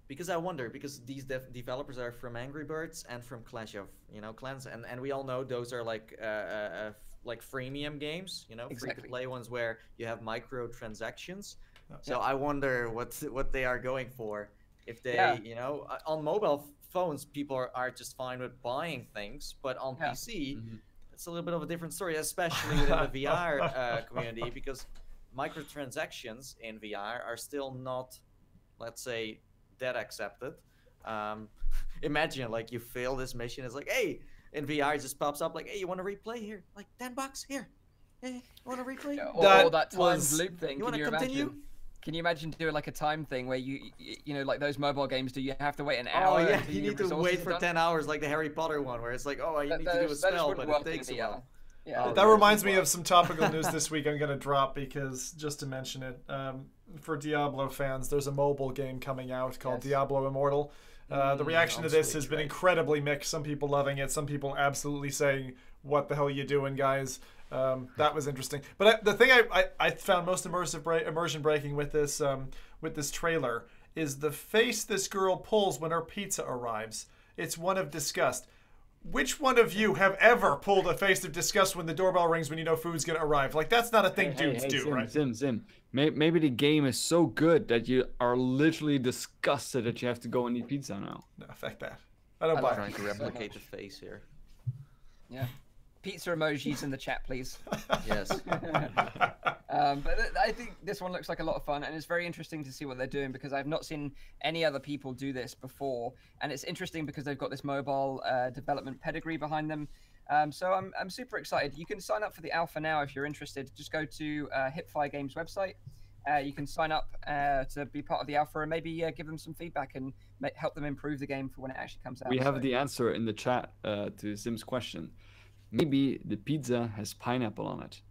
Because I wonder, because these developers are from Angry Birds and from Clash of, you know, Clans, and we all know those are like freemium games, you know, free-to-play ones where you have microtransactions. So I wonder what they are going for. If they, you know, on mobile phones, people are just fine with buying things, but on PC, it's a little bit of a different story, especially within the VR community, because microtransactions in VR are still not, let's say, that accepted. Imagine, like, you fail this mission, it's like, hey, in VR it just pops up like, hey, you want to replay here? Like, $10 here. Hey, you want to replay? Yeah, or that timed loop thing. You want to continue? Can you imagine doing like a time thing where you know, like those mobile games do, you have to wait an hour? Oh yeah, you need to wait for 10 hours, like the Harry Potter one, where it's like, oh, you need to do a spell, but it takes a while. Yeah. That reminds me of some topical news this week I'm going to drop, because just to mention it, for Diablo fans, there's a mobile game coming out called Diablo Immortal. The reaction to this has been incredibly mixed. Some people loving it, some people absolutely saying, what the hell are you doing, guys? That was interesting. But the thing I found most immersion breaking with this trailer is the face this girl pulls when her pizza arrives. It's one of disgust. Which one of you have ever pulled a face of disgust when the doorbell rings when you know food's gonna arrive? Like, that's not a thing dudes do, Sim, right? Sim. Maybe the game is so good that you are literally disgusted that you have to go and eat pizza now. No, fuck that. I don't buy it. Trying to replicate the face here. Yeah. Pizza emojis in the chat, please. Yes. But I think this one looks like a lot of fun, and it's very interesting to see what they're doing, because I've not seen any other people do this before, and it's interesting because they've got this mobile development pedigree behind them. So I'm super excited. You can sign up for the alpha now if you're interested. Just go to Hipfire Games website. You can sign up to be part of the alpha, and maybe give them some feedback and help them improve the game for when it actually comes out. We have the answer in the chat to Sim's question. Maybe the pizza has pineapple on it.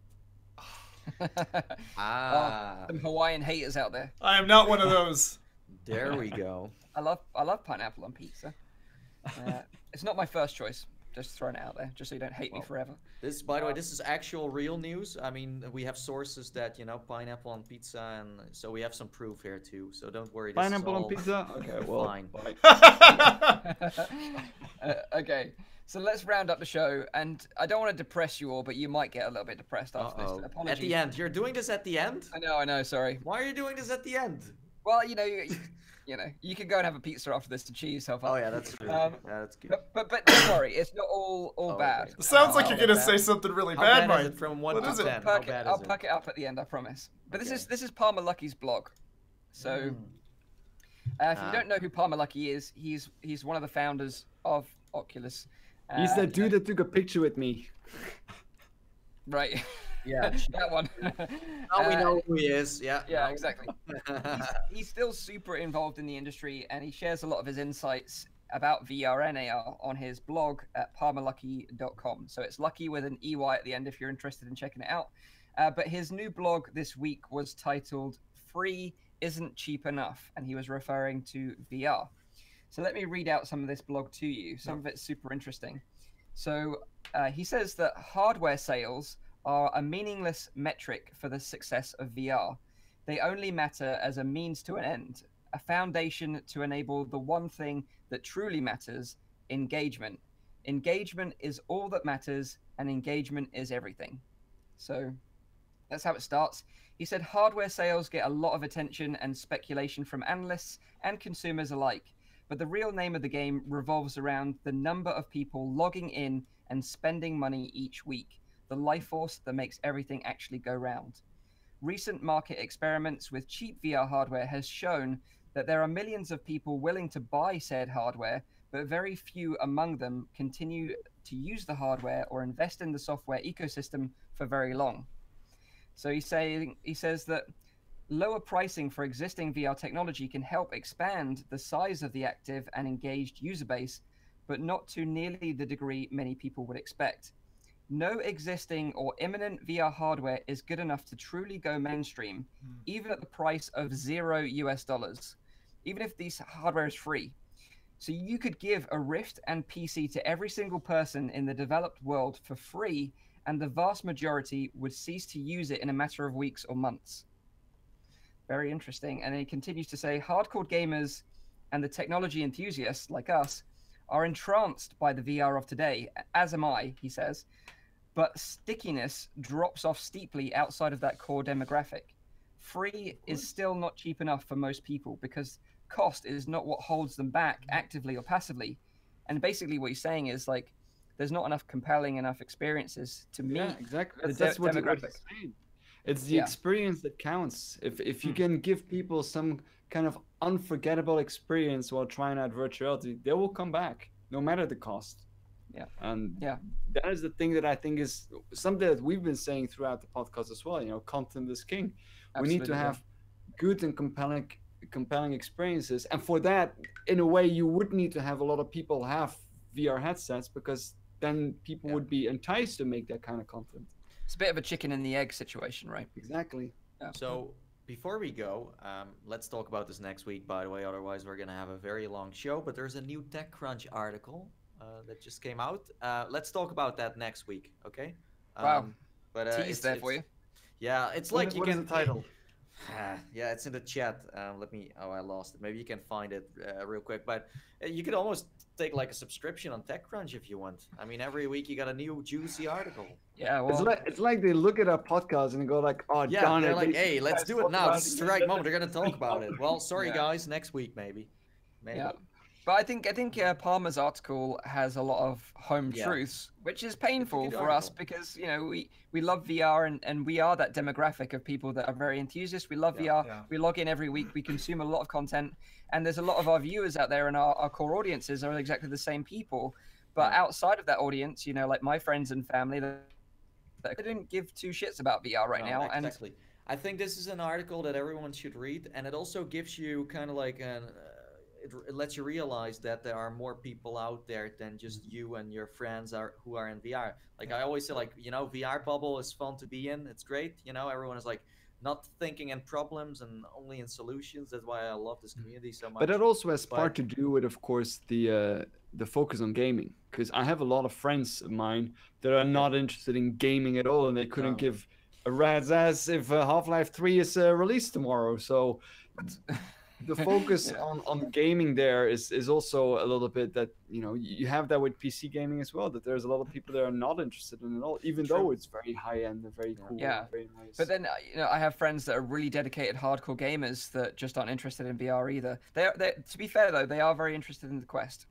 Some Hawaiian haters out there. I am not one of those. There we go. I love pineapple on pizza. It's not my first choice. Just throwing it out there, just so you don't hate me forever. This, by the way, this is actual real news. I mean, we have sources that, you know, pineapple on pizza, and so we have some proof here too. So don't worry. This Pineapple is on pizza? Okay, well, fine. Okay, so let's round up the show, and I don't want to depress you all, but you might get a little bit depressed after this. Apologies. At the end, you're doing this at the end? I know. Sorry. Why are you doing this at the end? Well, you know, you can go and have a pizza after this to cheer yourself up. Oh yeah, that's true. Yeah, that's good. But don't worry, it's not all bad. It sounds like you're gonna say something really bad, Mike. From 1 to 10? I'll pack it up at the end, I promise. But this is Palmer Luckey's blog. So if you don't know who Palmer Luckey is, he's one of the founders of Oculus. He's that dude that took a picture with me. Right. Yeah, that one. Now we know who he is. Yeah. Yeah, exactly. He's still super involved in the industry, and he shares a lot of his insights about VR and AR on his blog at palmerluckey.com. So it's Luckey with an EY at the end if you're interested in checking it out. But his new blog this week was titled "Free Isn't Cheap Enough," and he was referring to VR. So let me read out some of this blog to you. Some of it's super interesting. So he says that hardware sales are a meaningless metric for the success of VR. They only matter as a means to an end, a foundation to enable the one thing that truly matters, engagement. Engagement is all that matters, and engagement is everything. So that's how it starts. He said hardware sales get a lot of attention and speculation from analysts and consumers alike, but the real name of the game revolves around the number of people logging in and spending money each week, the life force that makes everything actually go round. Recent market experiments with cheap VR hardware has shown that there are millions of people willing to buy said hardware, but very few among them continue to use the hardware or invest in the software ecosystem for very long. So he says that lower pricing for existing VR technology can help expand the size of the active and engaged user base, but not to nearly the degree many people would expect. No existing or imminent VR hardware is good enough to truly go mainstream, even at the price of $0, even if this hardware is free. So you could give a Rift and PC to every single person in the developed world for free, and the vast majority would cease to use it in a matter of weeks or months. Very interesting. And then he continues to say, hardcore gamers and the technology enthusiasts like us are entranced by the VR of today, as am I, he says, but stickiness drops off steeply outside of that core demographic. Free is still not cheap enough for most people because cost is not what holds them back actively or passively. And basically what he's saying is like, there's not enough compelling enough experiences to meet exactly. the That's what demographic. he's saying. It's the experience that counts. If you can give people some kind of unforgettable experience while trying out virtual reality, they will come back no matter the cost. Yeah. And that is the thing that I think is something that we've been saying throughout the podcast as well. You know, content is king. Absolutely. We need to have good and compelling experiences, and for that, in a way, you would need to have a lot of people have VR headsets, because then people would be enticed to make that kind of content. It's a bit of a chicken and the egg situation, right? Exactly. Yeah. So before we go, let's talk about this next week, by the way. Otherwise, we're going to have a very long show. But there's a new TechCrunch article that just came out. Let's talk about that next week, okay? Wow. But tease there for you. Yeah, it's like you what can... is the title? Yeah, it's in the chat. I lost it. Maybe you can find it real quick. But you could almost take like a subscription on TechCrunch if you want. I mean, every week you got a new juicy article. Yeah, well, it's like they look at our podcast and go like, oh, yeah, darn they're it. like, hey, let's do it now. This is the right moment. They're gonna talk Next about it. Well, sorry Yeah. guys, next week maybe. yeah. But I think Palmer's article has a lot of home truths, which is painful good for us article. because, you know, we love VR and we are that demographic of people that are very enthusiasts. We love VR. Yeah. We log in every week. We consume a lot of content. And there's a lot of our viewers out there, and our core audiences are exactly the same people. But outside of that audience, you know, like my friends and family that couldn't give two shits about VR right now. Exactly. I think this is an article that everyone should read, and it also gives you kind of like an... It lets you realize that there are more people out there than just you and your friends who are in VR. Like I always say, like, you know, VR bubble is fun to be in. It's great. You know, everyone is like not thinking in problems and only in solutions. That's why I love this community so much. But that also has part to do with, of course, the focus on gaming. Because I have a lot of friends of mine that are not interested in gaming at all, and they couldn't give a rat's ass if Half-Life 3 is released tomorrow. So the focus on gaming there is also a little bit that, you know, you have that with PC gaming as well, that there's a lot of people that are not interested in it at all, even though it's very high end and very cool. Yeah. And very nice. But then, you know, I have friends that are really dedicated hardcore gamers that just aren't interested in VR either. They're to be fair though, they are very interested in the Quest,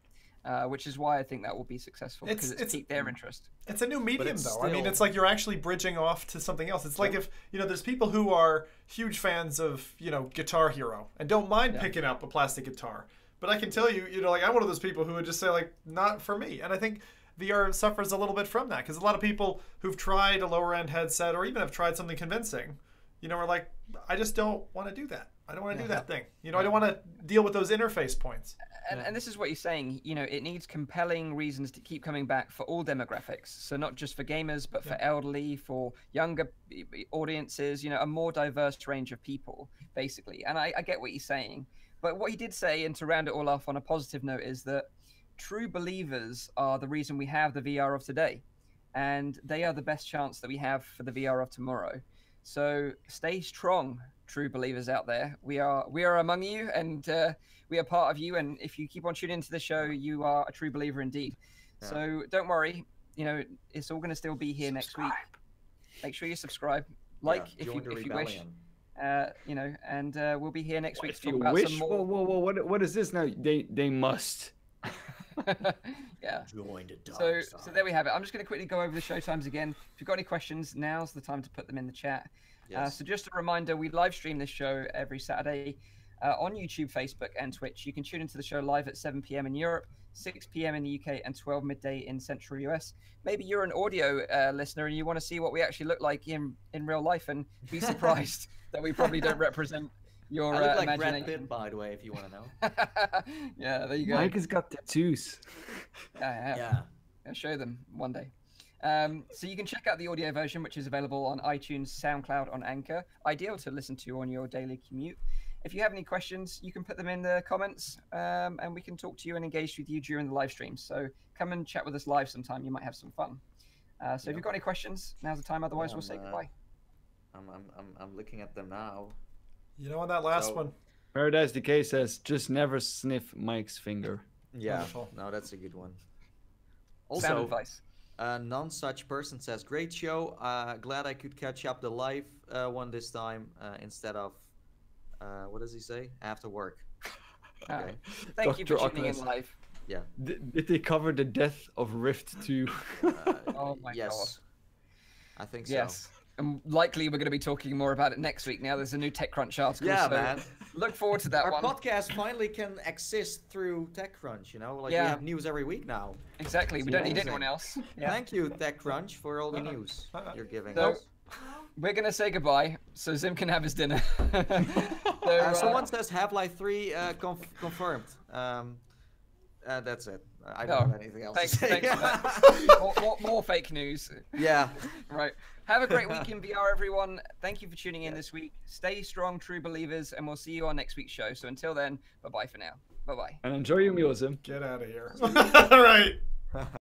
which is why I think that will be successful, because it's piqued their interest. It's a new medium, though. I mean, still- it's like you're actually bridging off to something else. It's like if, you know, there's people who are huge fans of, you know, Guitar Hero and don't mind picking up a plastic guitar. But I can tell you, you know, like I'm one of those people who would just say, like, not for me. And I think VR suffers a little bit from that, because a lot of people who've tried a lower end headset or even have tried something convincing, you know, are like, I just don't want to do that. I don't want to do that thing. You know, I don't want to deal with those interface points. And this is what he's saying, you know, it needs compelling reasons to keep coming back for all demographics. So not just for gamers, but for elderly, for younger audiences, you know, a more diverse range of people, basically. And I get what he's saying. But what he did say, and to round it all off on a positive note, is that true believers are the reason we have the VR of today. And they are the best chance that we have for the VR of tomorrow. So stay strong, true believers out there. We are among you, and we are part of you. And if you keep on tuning into the show, you are a true believer indeed. Yeah. So don't worry, you know, it's all going to still be here next week. Make sure you subscribe, like Yeah, join the if you wish. rebellion. You know, and we'll be here next week to If talk you about wish, some whoa, more. whoa, what is this now? They must. Yeah. Join the dark So side. there we have it. I'm just going to quickly go over the show times again. If you've got any questions, now's the time to put them in the chat. Yes. So just a reminder, we live stream this show every Saturday on YouTube, Facebook, and Twitch. You can tune into the show live at 7 p.m. in Europe, 6 p.m. in the UK, and 12 midday in Central US. Maybe you're an audio listener and you want to see what we actually look like in real life and be surprised that we probably don't represent your I look like imagination. Brad Pitt, by the way, if you want to know. Yeah, there you go. Mike has got tattoos. Yeah. I'll show them one day. So you can check out the audio version, which is available on iTunes, SoundCloud, on Anchor. Ideal to listen to on your daily commute. If you have any questions, you can put them in the comments, and we can talk to you and engage with you during the live stream. So come and chat with us live sometime. You might have some fun. So if you've got any questions, now's the time. Otherwise, we'll say goodbye. I'm looking at them now. You know, on that last So- one. Paradise Decay says, just never sniff Mike's finger. Yeah. Wonderful. No, that's a good one. Sound Also, advice. non-such person says, great show. Glad I could catch up the live one this time instead of, what does he say? After work. Okay. Thank you for Dr. tuning in Oculus. live. Yeah. Did they cover the death of Rift 2? Oh my yes. I think so. Yes. And likely we're going to be talking more about it next week. Now there's a new TechCrunch article. Yeah, so man. Look forward to that Our one. podcast finally can exist through TechCrunch, you know? Like, Yeah. we have news every week now. Exactly. We don't need amazing. anyone else. Yeah. Thank you, TechCrunch, for all the news you're giving So- us. We're going to say goodbye so Zim can have his dinner. So, Someone says Half-Life 3 confirmed. That's it. I don't have anything else thanks, to say. thanks for that. more fake news. Yeah. Right. Have a great week in VR, everyone. Thank you for tuning in this week. Stay strong, true believers, and we'll see you on next week's show. So until then, bye-bye for now. Bye-bye. And enjoy your meal, Zim. Get out of here. All right.